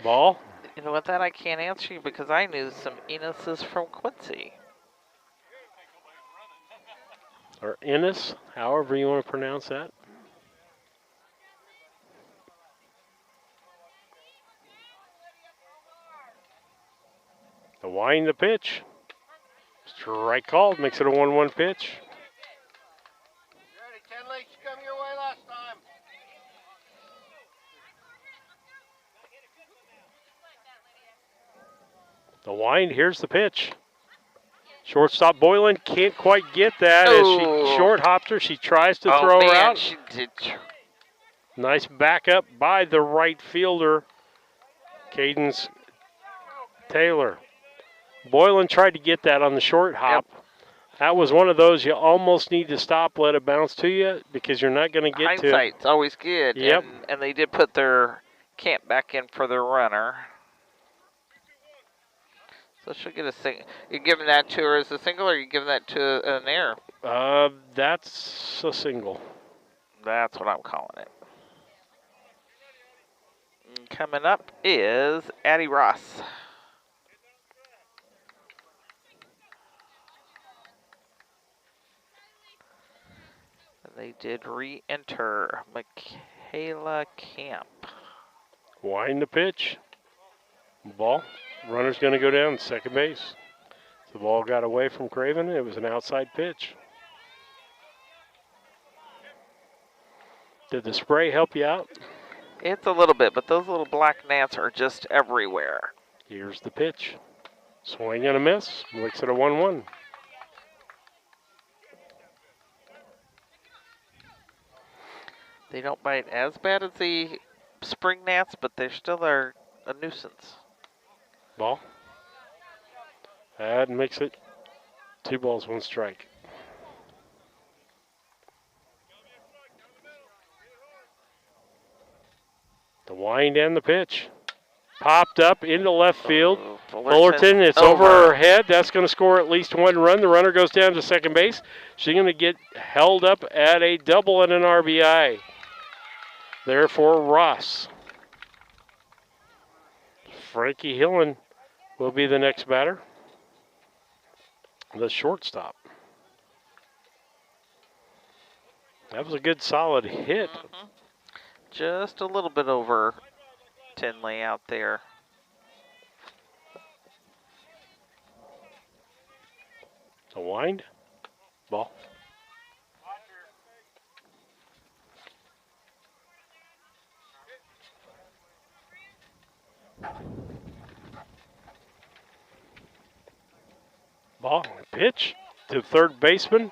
ball? You know what, that I can't answer you because I knew some Enoses from Quincy. Or Ennis, however you want to pronounce that. The wind the pitch. Strike called, makes it a 1-1 pitch. The wind, here's the pitch. Shortstop Boylan can't quite get that as she short hopped her. She tries to throw her out. She did. Nice backup by the right fielder, Cadence Taylor. Boylan tried to get that on the short hop. Yep. That was one of those you almost need to stop, let it bounce to you because you're not going to get to it. Hindsight's always good. Yep. And they did put their Camp back in for their runner. So she'll get a single. You giving that to her as a single, or are you giving that to an air? That's a single. That's what I'm calling it. And coming up is Addie Ross. And they did re-enter Michaela Camp. Wind the pitch. Ball. Runner's going to go down second base. The ball got away from Craven. It was an outside pitch. Did the spray help you out? It's a little bit, but those little black gnats are just everywhere. Here's the pitch. Swing and a miss. Makes it a 1-1. They don't bite as bad as the spring gnats, but they still are a nuisance. Ball. That makes it 2 balls, 1 strike. The wind and the pitch. Popped up into left field. Fullerton, it's over her head. That's going to score at least 1 run. The runner goes down to second base. She's going to get held up at a double and an RBI. Therefore, Ross. Frankie Hillen will be the next batter. The shortstop. That was a good solid hit. Just a little bit over Tinley out there. The wind. Ball. Ball. Pitch to third baseman.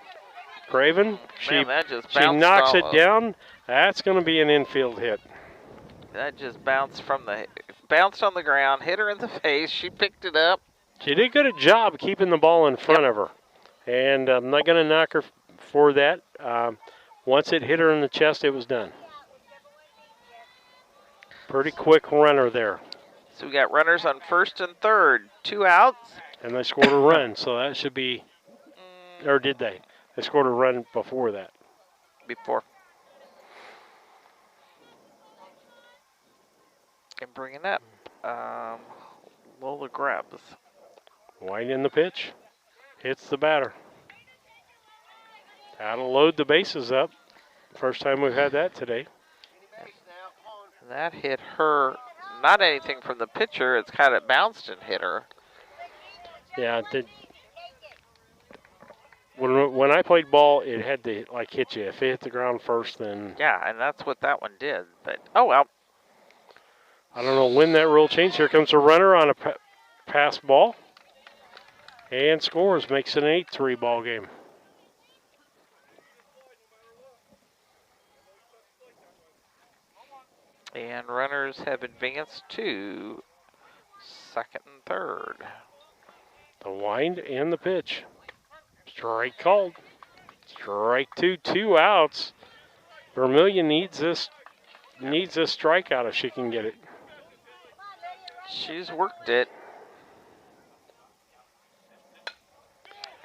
Craven. Man, that just she bounced knocks it off. down. That's going to be an infield hit. That just bounced on the ground, hit her in the face. She picked it up. She did a good job keeping the ball in front of her. And I'm not going to knock her for that. Once it hit her in the chest, it was done. Pretty quick runner there. So we got runners on first and third, 2 outs. And they scored a run, so that should be, or did they? They scored a run before that. Before. And bringing up Lola grabs. Wind in the pitch. Hits the batter. That'll load the bases up. First time we've had that today. And that hit her, not anything from the pitcher. It's kind of bounced and hit her. Yeah, it did. When I played ball, it had to like hit you. If it hit the ground first, then Yeah, and that's what that one did. But oh well. I don't know when that rule changed. Here comes a runner on a pass ball. And scores, makes it an 8-3 ball game. And runners have advanced to second and third. The wind and the pitch. Strike called. Strike 2, 2 outs. Vermillion needs this strikeout if she can get it. She's worked it.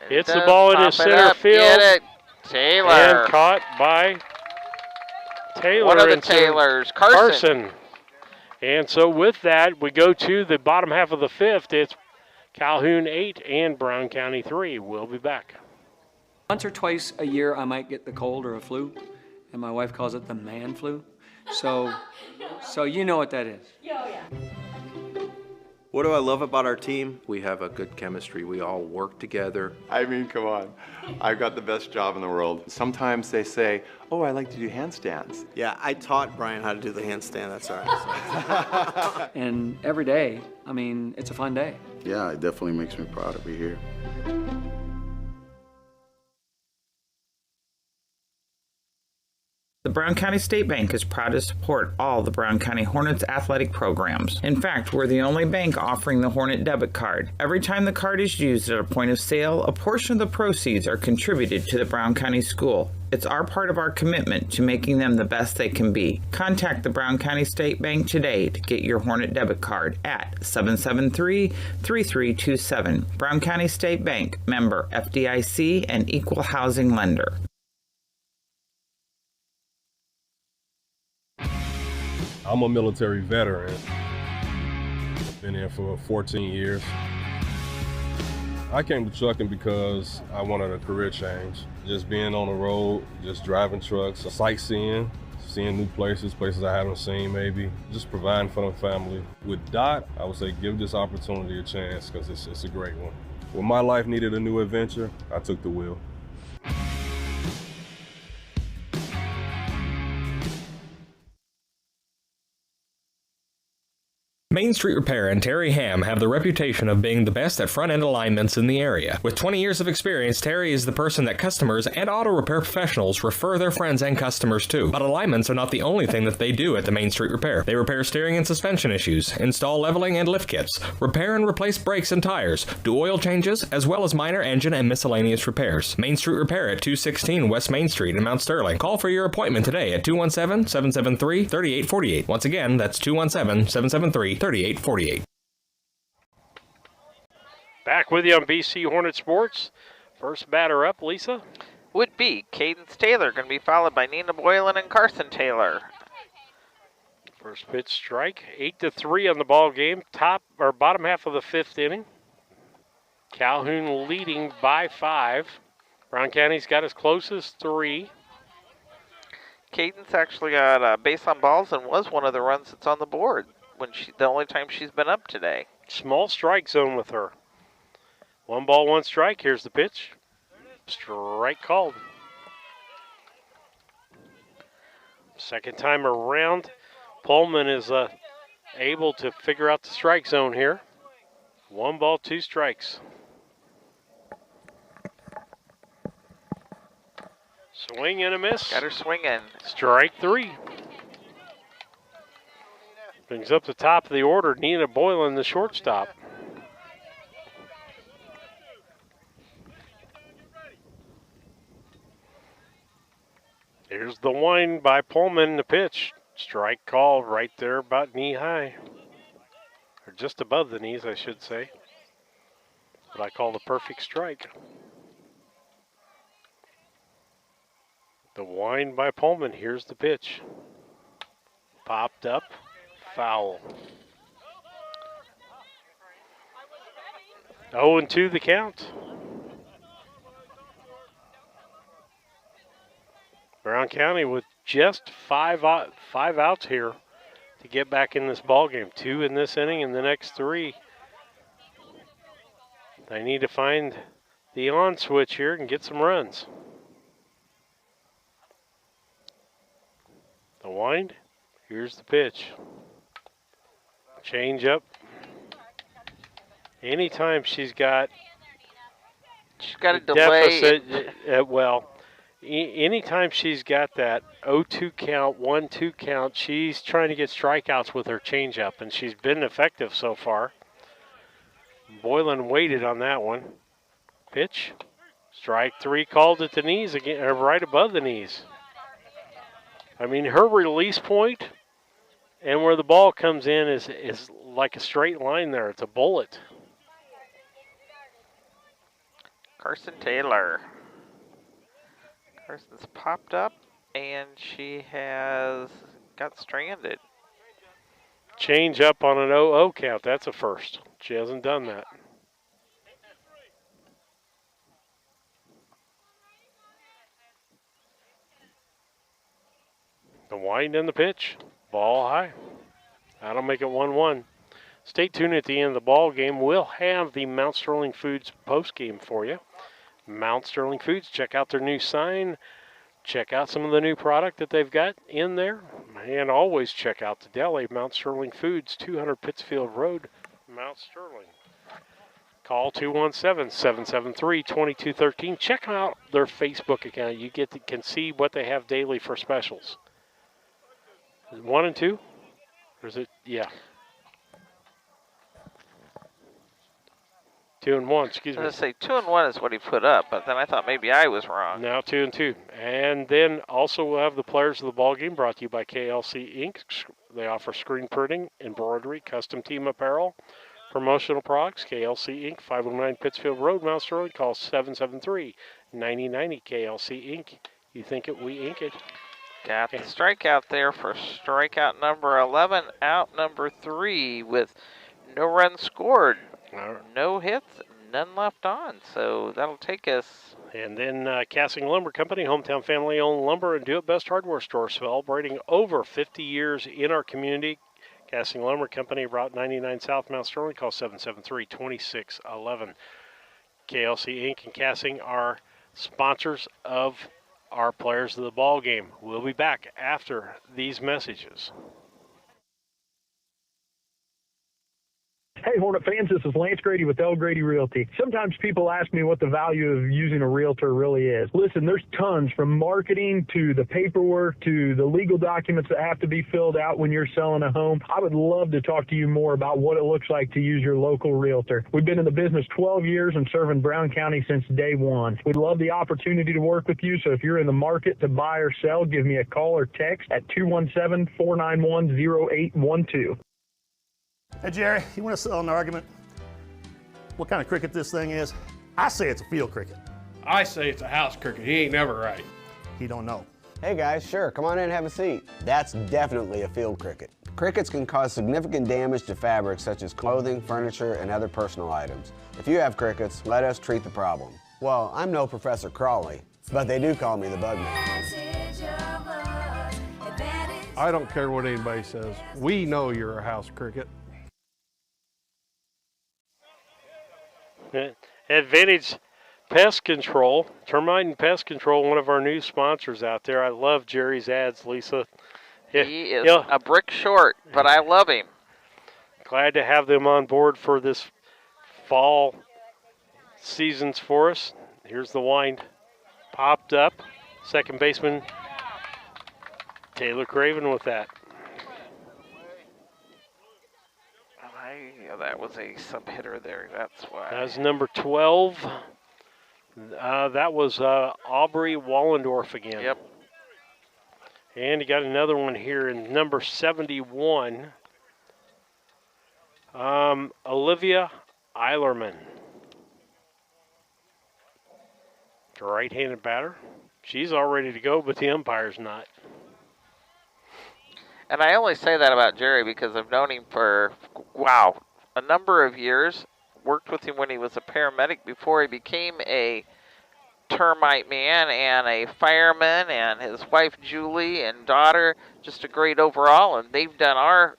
Hits the ball into center field. Get it, Taylor. And caught by Taylor. One of the and Taylors, Carson. And so with that, we go to the bottom half of the fifth. It's Calhoun 8 and Brown County 3. We'll be back. Once or twice a year, I might get the cold or a flu, and my wife calls it the man flu. So you know what that is. What do I love about our team? We have a good chemistry. We all work together. I mean, come on. I've got the best job in the world. Sometimes they say, oh, I like to do handstands. Yeah, I taught Brian how to do the handstand, that's all right. And every day, I mean, it's a fun day. Yeah, it definitely makes me proud to be here. The Brown County State Bank is proud to support all the Brown County Hornets athletic programs. In fact, we're the only bank offering the Hornet debit card. Every time the card is used at a point of sale, a portion of the proceeds are contributed to the Brown County School. It's our part of our commitment to making them the best they can be. Contact the Brown County State Bank today to get your Hornet debit card at 773-3327. Brown County State Bank, member FDIC and equal housing lender. I'm a military veteran. I've been here for 14 years. I came to trucking because I wanted a career change. Just being on the road, just driving trucks, sightseeing, seeing new places I haven't seen maybe, just providing for the family. With Dot, I would say give this opportunity a chance because it's a great one. When my life needed a new adventure, I took the wheel. Main Street Repair and Terry Ham have the reputation of being the best at front-end alignments in the area. With 20 years of experience, Terry is the person that customers and auto repair professionals refer their friends and customers to. But alignments are not the only thing that they do at the Main Street Repair. They repair steering and suspension issues, install leveling and lift kits, repair and replace brakes and tires, do oil changes, as well as minor engine and miscellaneous repairs. Main Street Repair at 216 West Main Street in Mount Sterling. Call for your appointment today at 217-773-3848. Once again, that's 217-773-3848. Back with you on BC Hornet Sports. First batter up, Lisa. Would be Cadence Taylor, going to be followed by Nina Boylan and Carson Taylor. First pitch strike, 8-3 on the ball game. Bottom half of the fifth inning. Calhoun leading by 5. Brown County's got as close as 3. Cadence actually got a base on balls and was one of the runs that's on the board the only time she's been up today. Small strike zone with her. 1 ball, 1 strike. Here's the pitch. Strike called. Second time around, Pullman is able to figure out the strike zone here. 1 ball, 2 strikes. Swing and a miss. Got her swinging. Strike 3. Brings up the top of the order, Nina Boylan, the shortstop. Here's the wind by Pullman, the pitch. Strike call right there about knee high. Or just above the knees, I should say. What I call the perfect strike. The wind by Pullman, here's the pitch. Popped up. Foul. 0-2 the count. Brown County with just five outs here to get back in this ball game. 2 in this inning and the next 3. They need to find the on switch here and get some runs. The wind. Here's the pitch. Change up. Anytime she's got a delay. Deficit, anytime she's got that 0-2 count, 1-2 count, she's trying to get strikeouts with her changeup, and she's been effective so far. Boylan waited on that one. Pitch. Strike 3 called at the knees again, or right above the knees. I mean, her release point and where the ball comes in is like a straight line there. It's a bullet. Carson Taylor. Carson's popped up, and she has got stranded. Change up on an 0-0 count. That's a first. She hasn't done that. The wind and the pitch. Ball high. That'll make it 1-1. Stay tuned at the end of the ball game. We'll have the Mount Sterling Foods post game for you. Mount Sterling Foods, check out their new sign. Check out some of the new product that they've got in there. And always check out the deli, Mount Sterling Foods, 200 Pittsfield Road, Mount Sterling. Call 217-773-2213. Check out their Facebook account. You can see what they have daily for specials. Is it 1 and 2? Or is it, yeah. 2 and 1, excuse me. I was going to say 2 and 1 is what he put up, but then I thought maybe I was wrong. Now 2 and 2. And then also we'll have the players of the ball game brought to you by KLC Inc. They offer screen printing, embroidery, custom team apparel, promotional products. KLC Inc. 509 Pittsfield Road, Mount Sterling. Call 773-9090 KLC Inc. You think it, we ink it. Got the strikeout there for strikeout number 11, out number 3 with no runs scored. No hits, none left on. So that'll take us And then Casting Lumber Company, hometown family-owned lumber and do-it-best hardware store, celebrating over 50 years in our community. Casting Lumber Company, Route 99 South, Mount Sterling. Call 773-2611. KLC Inc. and Casting are sponsors of our Players of the Ball Game. We'll be back after these messages. Hey, Hornet fans, this is Lance Grady with L. Grady Realty. Sometimes people ask me what the value of using a realtor really is. Listen, there's tons, from marketing to the paperwork to the legal documents that have to be filled out when you're selling a home. I would love to talk to you more about what it looks like to use your local realtor. We've been in the business 12 years and serving Brown County since day one. We'd love the opportunity to work with you, so if you're in the market to buy or sell, give me a call or text at 217-491-0812. Hey, Jerry, you want to settle an argument? What kind of cricket this thing is? I say it's a field cricket. I say it's a house cricket. He ain't never right. He don't know. Hey guys, sure, come on in and have a seat. That's definitely a field cricket. Crickets can cause significant damage to fabrics such as clothing, furniture, and other personal items. If you have crickets, let us treat the problem. Well, I'm no Professor Crawley, but they do call me the Bugman. I don't care what anybody says. We know you're a house cricket. Advantage Pest Control, Termite and Pest Control, one of our new sponsors out there. I love Jerry's ads, Lisa. He is a brick short, but I love him. Glad to have them on board for this fall seasons for us. Here's the wind popped up. Second baseman Taylor Craven with that. That was a sub-hitter there, that's why. That was number 12. That was Aubrey Wallendorf again. Yep. And you got another one here in number 71. Olivia Eilerman. The right-handed batter. She's all ready to go, but the umpire's not. And I only say that about Jerry because I've known him for, wow, a number of years. Worked with him when he was a paramedic before he became a termite man and a fireman, and his wife Julie and daughter, just a great overall. And they've done our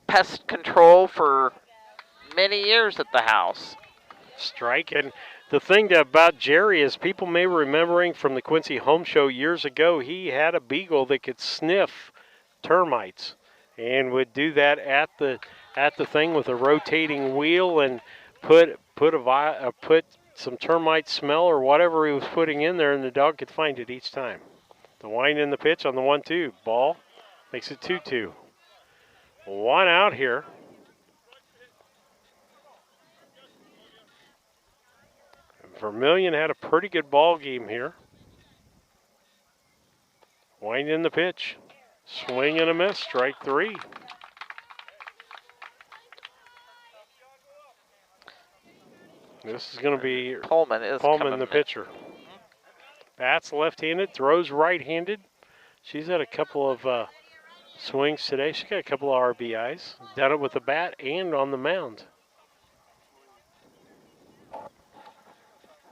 pest control for many years at the house. Strike. And the thing about Jerry is people may be remembering from the Quincy Home Show years ago, he had a beagle that could sniff termites and would do that at the thing with a rotating wheel and put some termite smell or whatever he was putting in there, and the dog could find it each time. The wind in the pitch on the 1-2. Ball makes it 2-2. One out here. Vermillion had a pretty good ball game here. Wind in the pitch. Swing and a miss. Strike 3. This is going to be Pullman the pitcher. Bats left-handed, throws right-handed. She's had a couple of swings today. She's got a couple of RBIs. Done it with the bat and on the mound.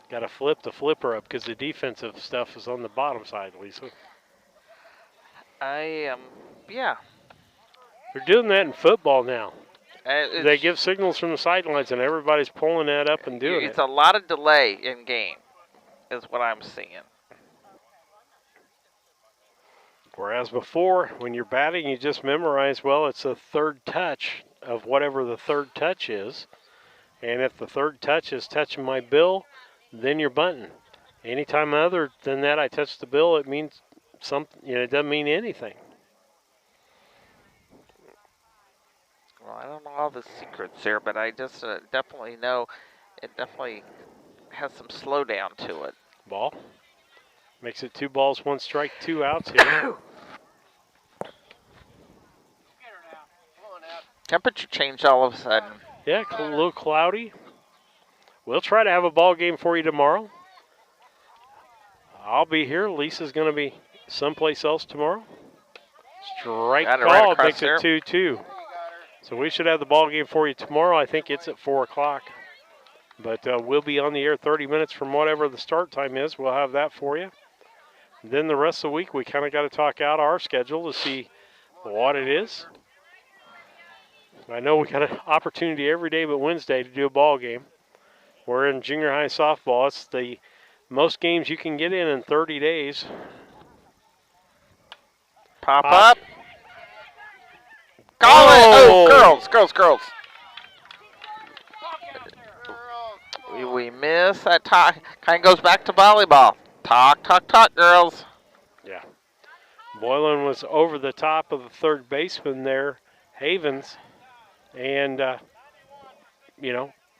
Got to flip the flipper up because the defensive stuff is on the bottom side, Lisa. Yeah. They're doing that in football now. They give It's signals from the sidelines, and everybody's pulling that up and doing a lot of delay in game, is what I'm seeing. Whereas before, when you're batting, you just memorize, well, it's a third touch of whatever the third touch is. And if the third touch is touching my bill, then you're bunting. Anytime other than that I touch the bill, it means something, it doesn't mean anything. Well, I don't know all the secrets there, but I just definitely know it definitely has some slowdown to it. Ball. Makes it 2 balls, 1 strike, 2 outs here. Temperature changed all of a sudden. Yeah, a little cloudy. We'll try to have a ball game for you tomorrow. I'll be here. Lisa's going to be someplace else tomorrow. Strike call makes it 2-2. So we should have the ball game for you tomorrow. I think it's at 4 o'clock. But we'll be on the air 30 minutes from whatever the start time is. We'll have that for you. Then the rest of the week, we kind of got to talk out our schedule to see what it is. I know we got an opportunity every day but Wednesday to do a ball game. We're in junior high softball. It's the most games you can get in 30 days. Pop up. Call it. Oh, girls. We miss that talk. Kind of goes back to volleyball. Talk, girls. Yeah. Boylan was over the top of the third baseman there, Havens, and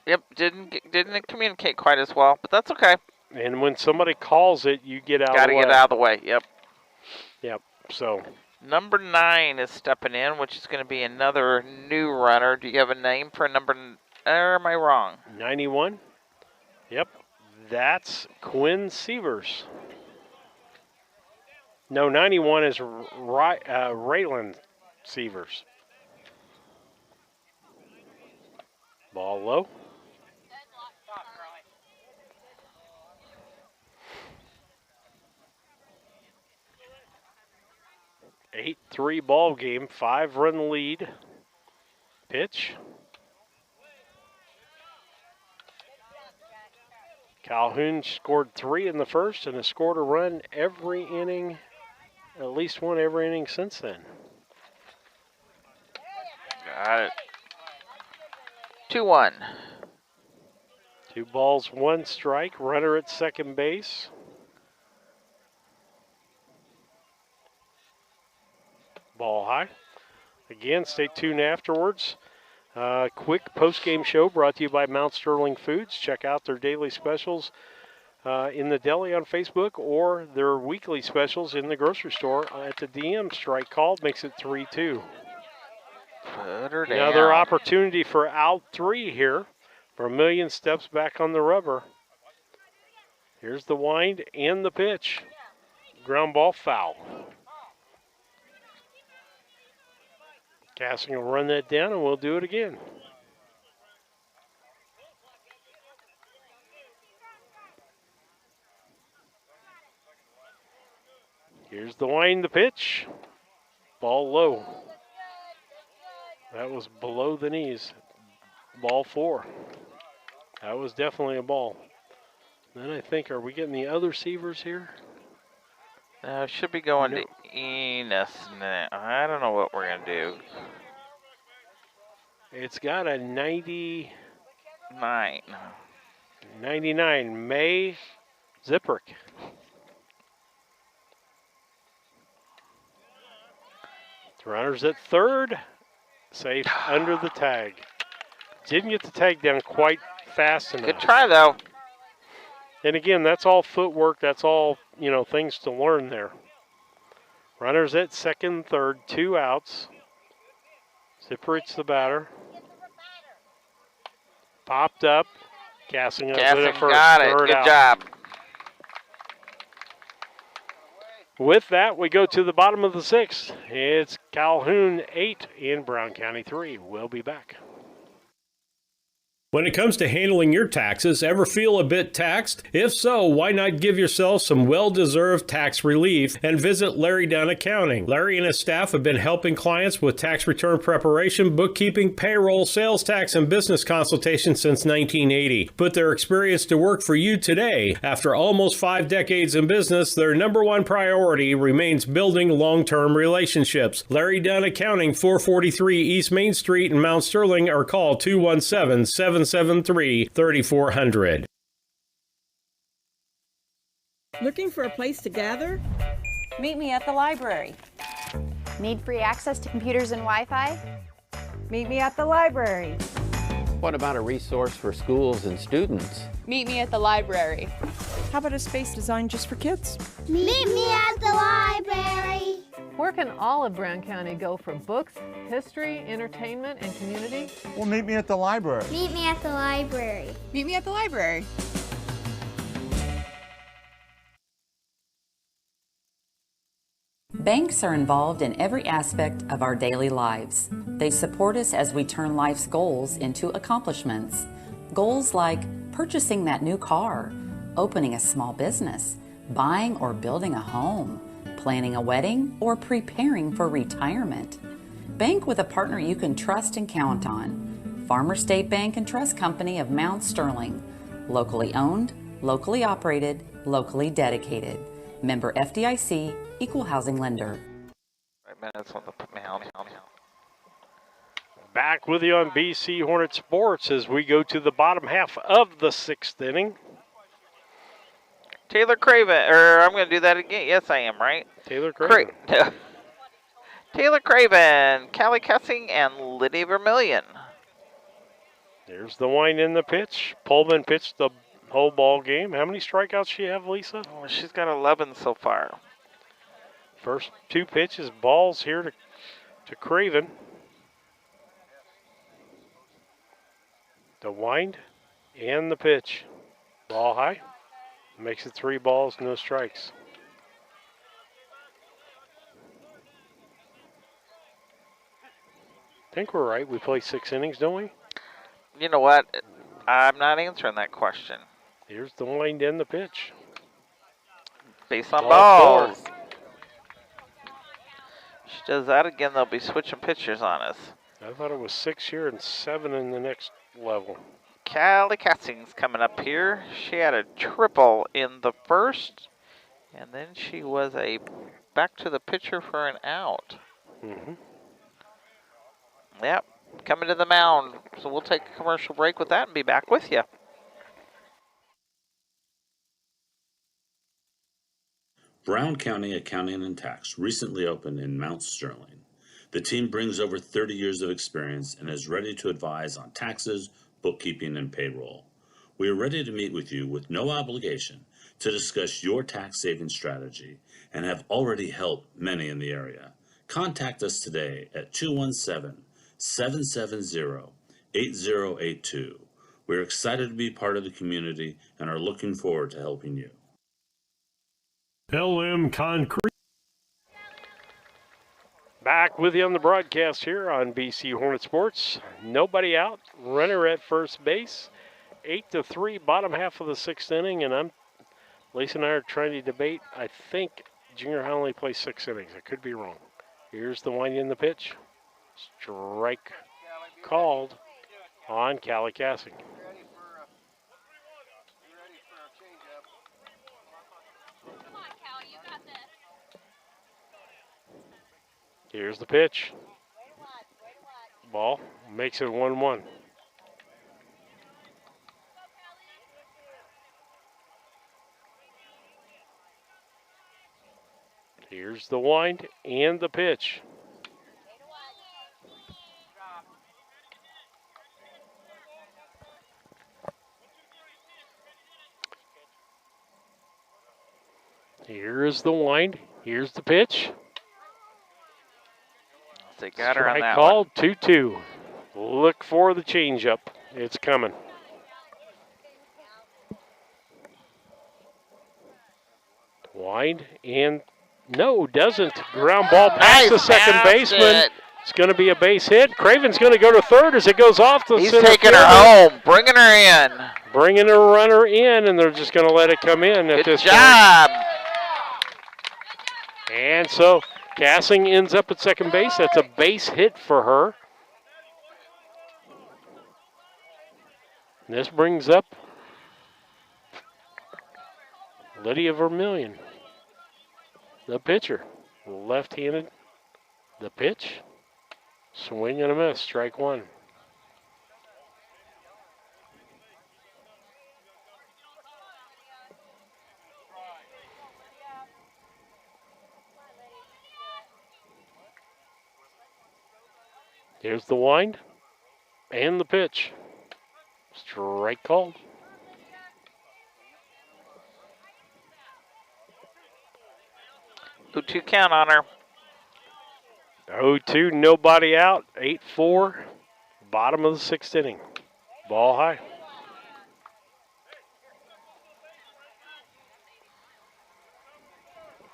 Yep, didn't communicate quite as well, but that's okay. And when somebody calls it, you get out of the way. Gotta get out of the way. Yep. So number 9 is stepping in, which is going to be another new runner. Do you have a name for number? Or am I wrong? 91. Yep. That's Quinn Sievers. No, 91 is Raylan Sievers. Ball low. Eight 3 ball game, 5-run lead. Pitch. Calhoun scored 3 in the first and has scored a run every inning, at least one every inning since then. Got it. 2-1. 2 balls, 1 strike. Runner at second base. Ball high. Again, stay tuned afterwards. Quick post-game show brought to you by Mount Sterling Foods. Check out their daily specials in the deli on Facebook or their weekly specials in the grocery store at the DM. Strike called makes it 3-2. Another opportunity for out 3 here. Vermillion steps back on the rubber. Here's the wind and the pitch. Ground ball foul. Casting will run that down, and we'll do it again. Here's the wind, the pitch. Ball low. That was below the knees. Ball 4. That was definitely a ball. Then I think, are we getting the other Sievers here? Should be going to Enos. I don't know what we're going to do. It's got a 99. 99. May Ziprick. The runner's at third. Safe under the tag. Didn't get the tag down quite fast enough. Good try, though. And again, that's all footwork. That's all, things to learn there. Runners at second, third, 2 outs. Ziprick's the batter. Popped up. Casting up with it for got a it. third Good out. job. With that, we go to the bottom of the 6th. It's Calhoun 8 in Brown County 3. We'll be back. When it comes to handling your taxes, ever feel a bit taxed? If so, why not give yourself some well-deserved tax relief and visit Larry Dunn Accounting. Larry and his staff have been helping clients with tax return preparation, bookkeeping, payroll, sales tax, and business consultation since 1980. Put their experience to work for you today. After almost 5 decades in business, their number one priority remains building long-term relationships. Larry Dunn Accounting, 443 East Main Street in Mount Sterling, or call 217-773-3400. Looking for a place to gather? Meet me at the library. Need free access to computers and Wi-Fi? Meet me at the library. What about a resource for schools and students? Meet me at the library. How about a space designed just for kids? Meet me at the library. Where can all of Brown County go for books, history, entertainment, and community? Well, meet me at the library. Meet me at the library. Meet me at the library. Banks are involved in every aspect of our daily lives. They support us as we turn life's goals into accomplishments. Goals like purchasing that new car, opening a small business, buying or building a home, planning a wedding, or preparing for retirement. Bank with a partner you can trust and count on. Farmer State Bank and Trust Company of Mount Sterling. Locally owned, locally operated, locally dedicated. Member FDIC, Equal Housing Lender. 5 minutes on the mound. Back with you on BC Hornet Sports as we go to the bottom half of the 6th inning. Taylor Craven, or I'm going to do that again. Yes, I am, right? Taylor Craven. Taylor Craven, Callie Cussing, and Lydia Vermillion. There's the wind in the pitch. Pullman pitched the whole ball game. How many strikeouts she have, Lisa? Oh, she's got 11 so far. First 2 pitches, balls here to Craven. The wind and the pitch. Ball high. Makes it 3 balls, no strikes. I think we're right. We play 6 innings, don't we? You know what? I'm not answering that question. Here's the wind and the pitch. Base on Ball balls. She does that again, they'll be switching pitchers on us. I thought it was 6 here and 7 in the next level. Callie Cussing's coming up here. She had a triple in the first, and then she was a back to the pitcher for an out. Mm-hmm. Yep, coming to the mound. So we'll take a commercial break with that and be back with you. Brown County Accounting and Tax recently opened in Mount Sterling. The team brings over 30 years of experience and is ready to advise on taxes, bookkeeping, and payroll. We are ready to meet with you with no obligation to discuss your tax saving strategy and have already helped many in the area. Contact us today at 217-770-8082. We're excited to be part of the community and are looking forward to helping you. LM Concrete. Back with you on the broadcast here on BC Hornet Sports. Nobody out, runner at first base. 8-3, bottom half of the 6th inning, and Lisa and I are trying to debate. I think junior high only plays 6 innings. I could be wrong. Here's the wind in the pitch. Strike called on Callie Cassing. Here's the pitch. Ball makes it 1-1. Here's the wind and the pitch. Here's the wind. Here's the pitch. They got her on that called, 2-2. Look for the changeup. It's coming. Wide and no, doesn't. Ground ball past the second baseman. It's going to be a base hit. Craven's going to go to third as it goes off the center. He's taking her home, bringing her in. Bringing a runner in, and they're just going to let it come in at this job. point. And so Cassing ends up at second base. That's a base hit for her. And this brings up Lydia Vermillion, the pitcher. Left-handed, the pitch. Swing and a miss, strike one. Here's the wind and the pitch. Strike called. Two count on her. 0-2, nobody out. 8-4, bottom of the 6th inning. Ball high.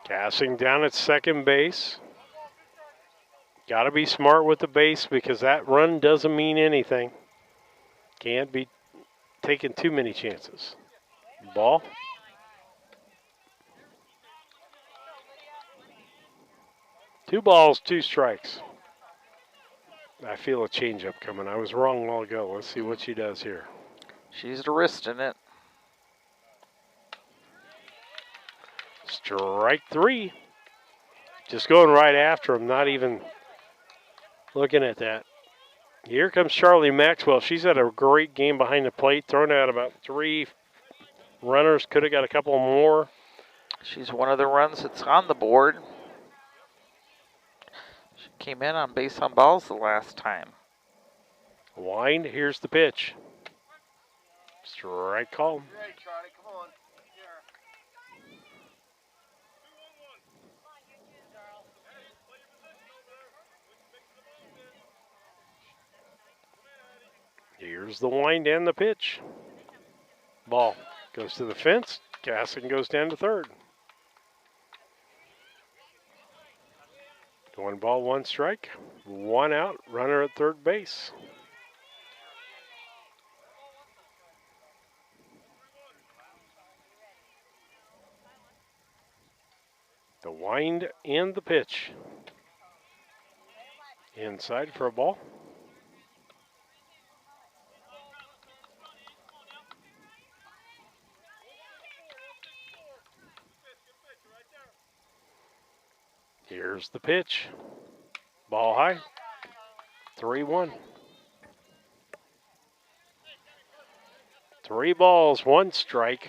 Cassing down at second base. Got to be smart with the base because that run doesn't mean anything. Can't be taking too many chances. Ball. Two balls, two strikes. I feel a changeup coming. I was wrong a while ago. Let's see what she does here. She's the wrist in it. Strike three. Just going right after him, not even looking at that. Here comes Charlie Maxwell. She's had a great game behind the plate, thrown out about 3 runners. Could have got a couple more. She's one of the runs that's on the board. She came in on base on balls the last time. Wind, here's the pitch. Strike call. Here's the wind and the pitch. Ball goes to the fence. Gasson goes down to third. 1 ball, 1 strike. 1 out, runner at third base. The wind and the pitch. Inside for a ball. Here's the pitch. Ball high. 3-1. 3 balls, 1 strike.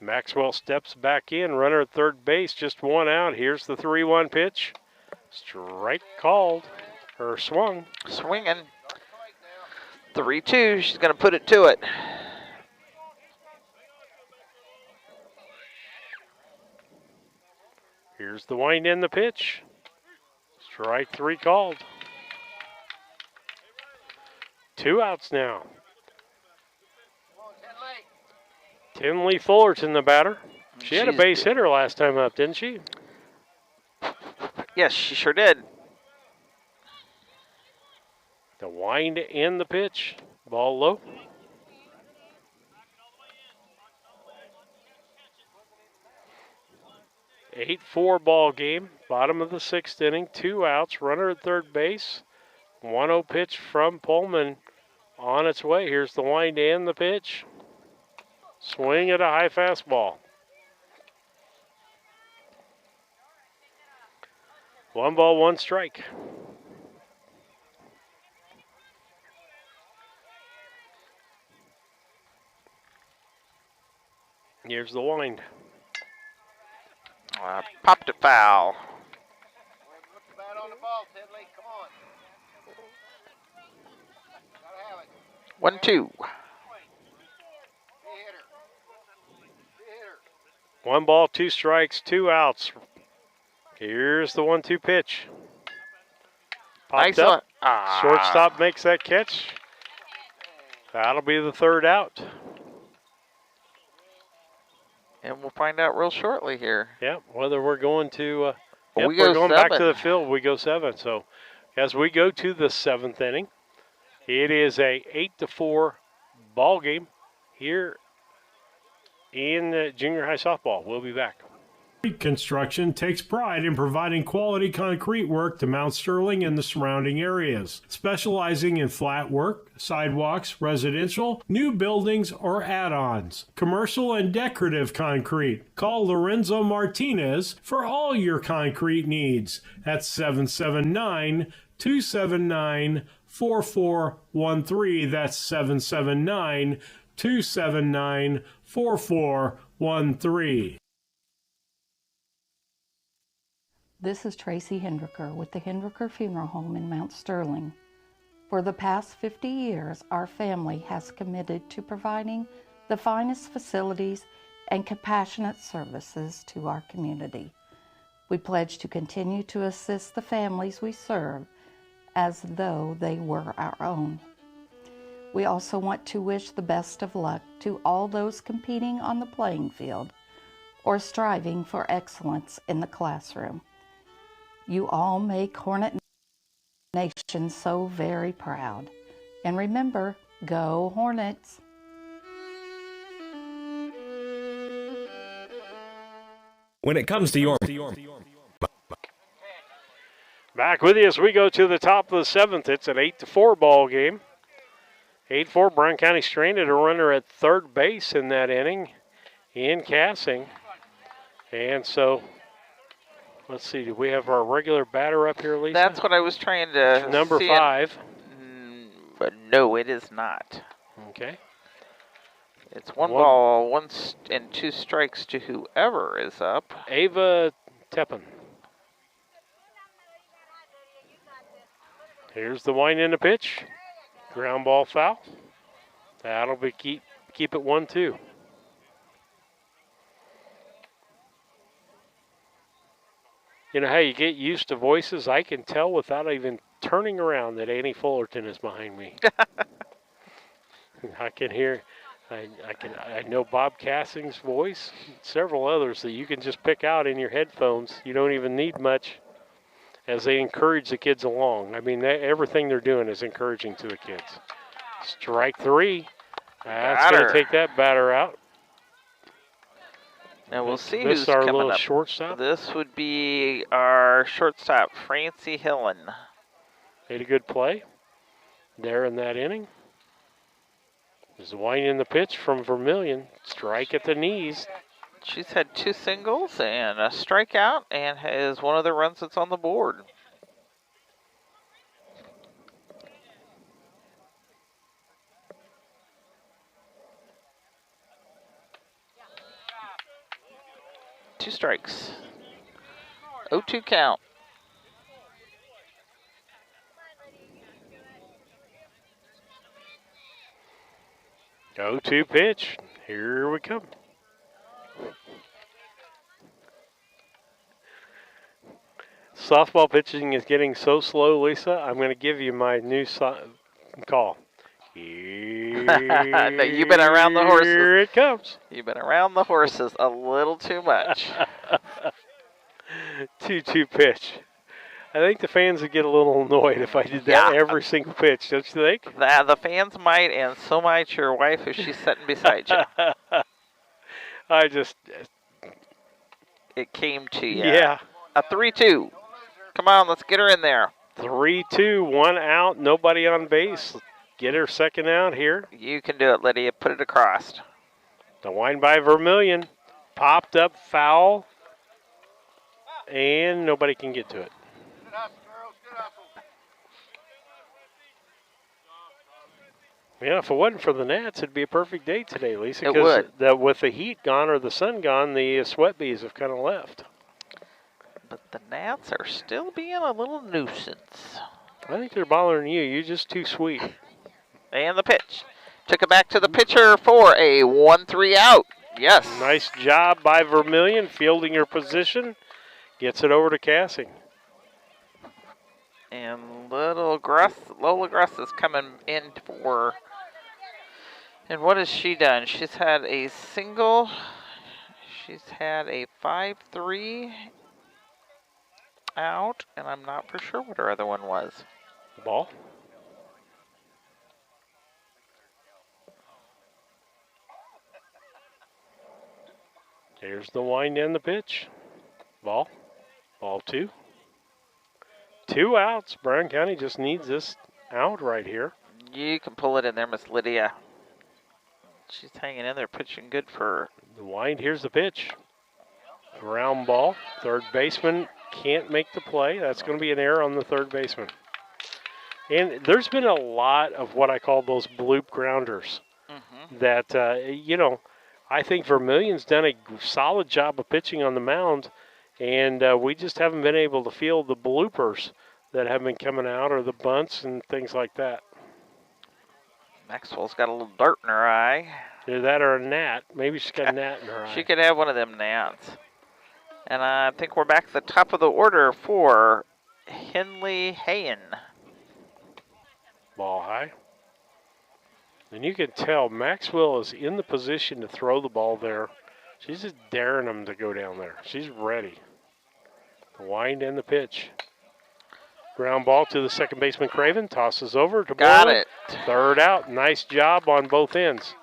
Maxwell steps back in. Runner at third base, just 1 out. Here's the 3-1 pitch. Strike called. Or swung. Swinging. 3-2. She's going to put it to it. Here's the wind and the pitch. Strike 3 called. 2 outs now. Tinley Fullerton, the batter. She had a base hitter last time up, didn't she? Yes, she sure did. The wind and the pitch. Ball low. Eight 4 ball game. Bottom of the 6th inning. 2 outs. Runner at third base. 1-0 pitch from Pullman on its way. Here's the wind and the pitch. Swing at a high fastball. 1 ball, 1 strike. Here's the wind. Popped it foul. 1-2. 1 ball, 2 strikes, 2 outs. Here's the 1-2 pitch. Popped up. Shortstop makes that catch. That'll be the 3rd out. And we'll find out real shortly here. Yep, whether we're going to, we go we're going 7. back to the field. We go 7. So as we go to the 7th inning, it is a 8-4 ball game here in junior high softball. We'll be back. Construction takes pride in providing quality concrete work to Mount Sterling and the surrounding areas, specializing in flat work, sidewalks, residential, new buildings, or add-ons, commercial and decorative concrete. Call Lorenzo Martinez for all your concrete needs at 779-279-4413. That's 779-279-4413. This is Tracy Hendricker with the Hendricker Funeral Home in Mount Sterling. For the past 50 years, our family has committed to providing the finest facilities and compassionate services to our community. We pledge to continue to assist the families we serve as though they were our own. We also want to wish the best of luck to all those competing on the playing field or striving for excellence in the classroom. You all make Hornet Nation so very proud. And remember, Go Hornets! When it comes to your Back with you as we go to the top of the seventh. It's an 8-4 ball game. 8-4, Brown County stranded a runner at third base in that inning in Cassing. And so, let's see, do we have our regular batter up here, Lisa? That's what I was trying to Number see 5. But no, it is not. Okay. It's one ball, and 2 strikes to whoever is up. Ava Teppen. Here's the wind in the pitch. Ground ball foul. That'll be keep it 1-2. You know how you get used to voices? I can tell without even turning around that Annie Fullerton is behind me. I can hear, I know Bob Cassing's voice, several others that you can just pick out in your headphones. You don't even need much as they encourage the kids along. I mean, everything they're doing is encouraging to the kids. Strike 3. That's going to take that batter out. Now we'll see this who's our coming little up. Shortstop. This would be our shortstop, Francie Hillen. Made a good play there in that inning. There's a wind in the pitch from Vermillion. Strike at the knees. She's had 2 singles and a strikeout and has one of the runs that's on the board. Two strikes. 0-2 count. Go to pitch. Here we come. Softball pitching is getting so slow, Lisa. I'm going to give you my new call. You've been around the horses. Here it comes. You've been around the horses a little too much. 2-2 pitch. I think the fans would get a little annoyed if I did that every single pitch, don't you think? The fans might, and so might your wife if she's sitting beside you. It came to you. Yeah. A 3-2. Come on, let's get her in there. 3-2, 1 out, nobody on base. Get her second out here. You can do it, Lydia. Put it across. The wind by Vermillion. Popped up foul. And nobody can get to it. Yeah, if it wasn't for the Nats, it'd be a perfect day today, Lisa. It would. With the heat gone or the sun gone, the sweat bees have kind of left. But the Nats are still being a little nuisance. I think they're bothering you. You're just too sweet. And the pitch. Took it back to the pitcher for a 1-3 out. Yes. Nice job by Vermillion, fielding her position. Gets it over to Cassing. And Lola Gruss is coming in for. And what has she done? She's had a single. She's had a 5-3 out, and I'm not for sure what her other one was. Ball. Here's the wind and the pitch. Ball. Ball 2. 2 outs. Brown County just needs this out right here. You can pull it in there, Miss Lydia. She's hanging in there, pitching good for the wind. Here's the pitch. Ground ball. Third baseman can't make the play. That's going to be an error on the third baseman. And there's been a lot of what I call those bloop grounders that, I think Vermillion's done a solid job of pitching on the mound, and we just haven't been able to feel the bloopers that have been coming out or the bunts and things like that. Maxwell's got a little dirt in her eye. Either that or a gnat. Maybe she's got a gnat in her eye. She could have one of them gnats. And I think we're back at the top of the order for Henley Hayen. Ball high. And you can tell Maxwell is in the position to throw the ball there. She's just daring him to go down there. She's ready. The wind and the pitch. Ground ball to the second baseman, Craven. Tosses over to Got Boylan. it. Third out. Nice job on both ends.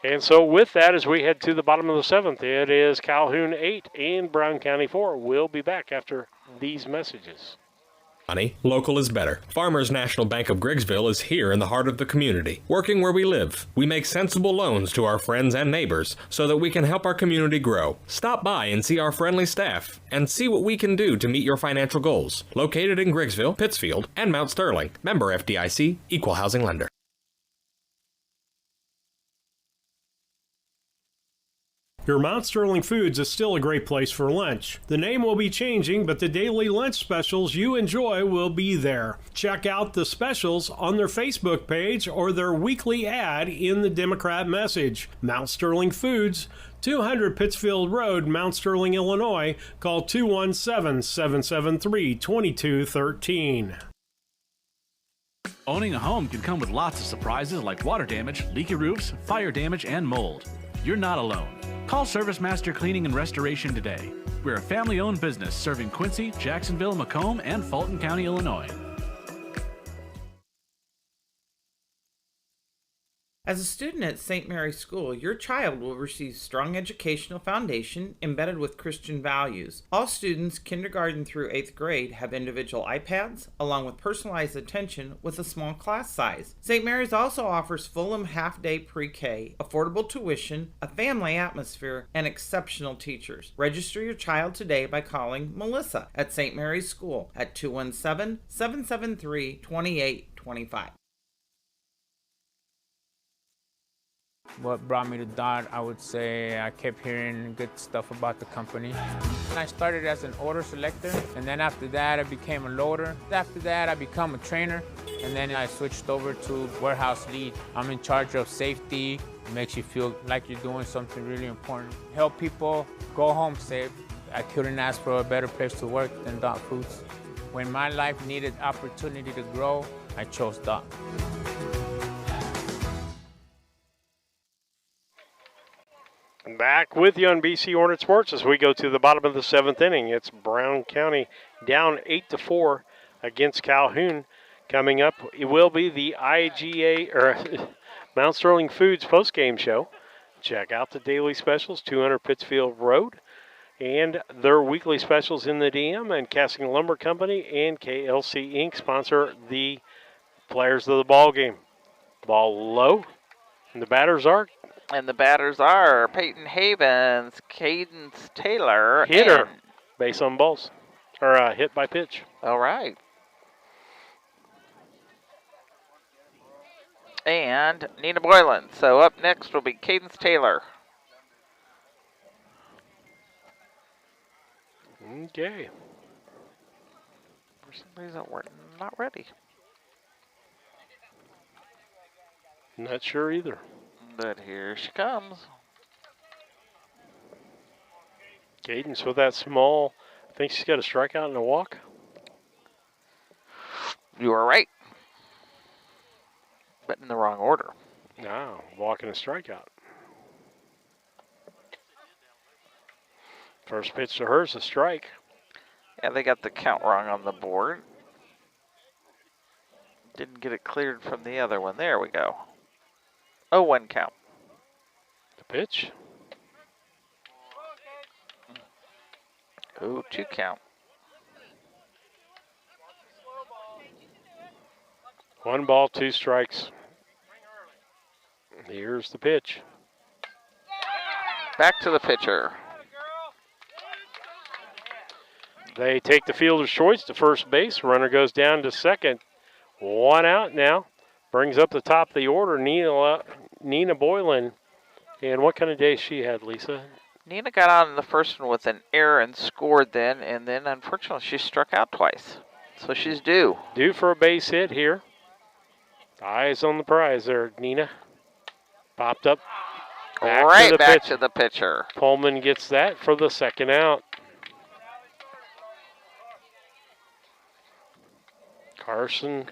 And so with that, as we head to the bottom of the seventh, it is Calhoun 8 and Brown County 4. We'll be back after these messages. Money, local is better. Farmers National Bank of Griggsville is here in the heart of the community, working where we live. We make sensible loans to our friends and neighbors so that we can help our community grow. Stop by and see our friendly staff and see what we can do to meet your financial goals. Located in Griggsville, Pittsfield, and Mount Sterling. Member FDIC, Equal Housing Lender. Your Mount Sterling Foods is still a great place for lunch. The name will be changing, but the daily lunch specials you enjoy will be there. Check out the specials on their Facebook page or their weekly ad in the Democrat Message. Mount Sterling Foods, 200 Pittsfield Road, Mount Sterling, Illinois. Call 217-773-2213. Owning a home can come with lots of surprises like water damage, leaky roofs, fire damage, and mold. You're not alone. Call Service Master Cleaning and Restoration today. We're a family-owned business serving Quincy, Jacksonville, Macomb, and Fulton County, Illinois. As a student at St. Mary's School, your child will receive strong educational foundation embedded with Christian values. All students, kindergarten through 8th grade, have individual iPads, along with personalized attention with a small class size. St. Mary's also offers Fulham half-day pre-K, affordable tuition, a family atmosphere, and exceptional teachers. Register your child today by calling Melissa at St. Mary's School at 217-773-2825. What brought me to DOT, I would say I kept hearing good stuff about the company. I started as an order selector, and then after that I became a loader. After that I became a trainer, and then I switched over to warehouse lead. I'm in charge of safety. It makes you feel like you're doing something really important. Help people go home safe. I couldn't ask for a better place to work than DOT Foods. When my life needed opportunity to grow, I chose DOT. Back with you on BC Hornet Sports as we go to the bottom of the seventh inning. It's Brown County down 8-4 against Calhoun. Coming up, it will be the IGA or Mount Sterling Foods postgame show. Check out the daily specials, 200 Pittsfield Road, and their weekly specials in the DM. And Casting Lumber Company and KLC Inc. sponsor the players of the ball game. Ball low, and the batters are. And the batters are Peyton Havens, Cadence Taylor. Hitter, base on balls, or hit by pitch. All right. And Nina Boylan. So up next will be Cadence Taylor. Okay. For some reason, we're not ready. Not sure either. But here she comes. Cadence with that small, I think she's got a strikeout and a walk. You are right. But in the wrong order. No, walk and a strikeout. First pitch to her is a strike. Yeah, they got the count wrong on the board. Didn't get it cleared from the other one. There we go. 0-1 count. The pitch. 0-2 count. 1 ball, 2 strikes. Here's the pitch. Back to the pitcher. They take the fielder's choice to first base. Runner goes down to second. 1 out now. Brings up the top of the order, Nina Boylan. And what kind of day she had, Lisa? Nina got on in the first one with an error and scored then, and then unfortunately she struck out twice. So she's due. Due for a base hit here. Eyes on the prize there, Nina. Popped up. Right back to the pitcher. Pullman gets that for the second out. Carson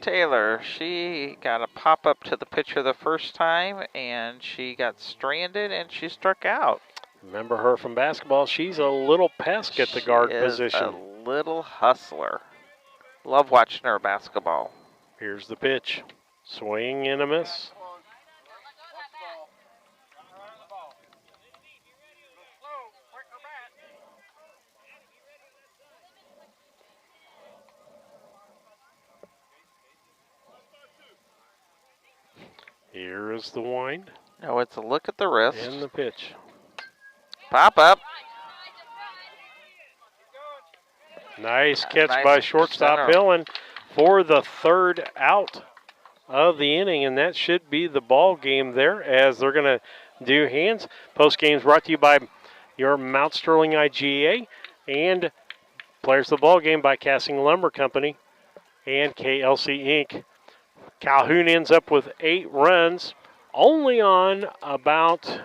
Taylor, she got a pop-up to the pitcher the first time, and she got stranded, and she struck out. Remember her from basketball. She's a little pest at the guard position. A little hustler. Love watching her basketball. Here's the pitch. Swing and a miss. Here is the wind. Oh, it's a look at the wrist. And the pitch. Pop up. Nice catch by shortstop Hillen for the third out of the inning, and that should be the ball game there as they're going to do hands. Post games brought to you by your Mount Sterling IGA and Players of the Ball Game by Casting Lumber Company and KLC Inc. Calhoun ends up with 8 runs, only on about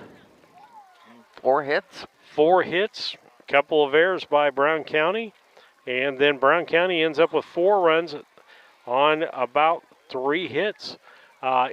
4 hits. 4 hits, a couple of errors by Brown County, and then Brown County ends up with 4 runs on about 3 hits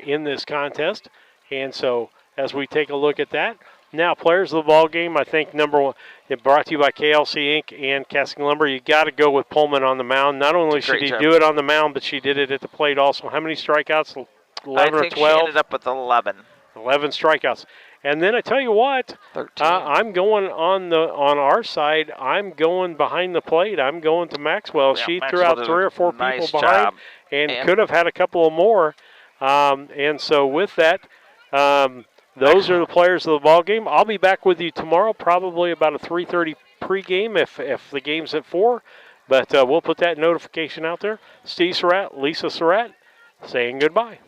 in this contest. And so as we take a look at that, now players of the ball game, I think number 1, it brought to you by KLC Inc. and Casting Lumber. You got to go with Pullman on the mound. Not only should he do it on the mound, but she did it at the plate also. How many strikeouts? 11 I or think 12? She ended up with 11. 11 strikeouts. And then I tell you what, 13. I'm going on our side. I'm going behind the plate. I'm going to Maxwell. Yeah, she Maxwell threw out did 3 or 4 nice people behind job. and could have had a couple of more. And so with that, those are the players of the ball game. I'll be back with you tomorrow, probably about a 3:30 pregame if the game's at 4. But we'll put that notification out there. Steve Surratt, Lisa Surratt, saying goodbye.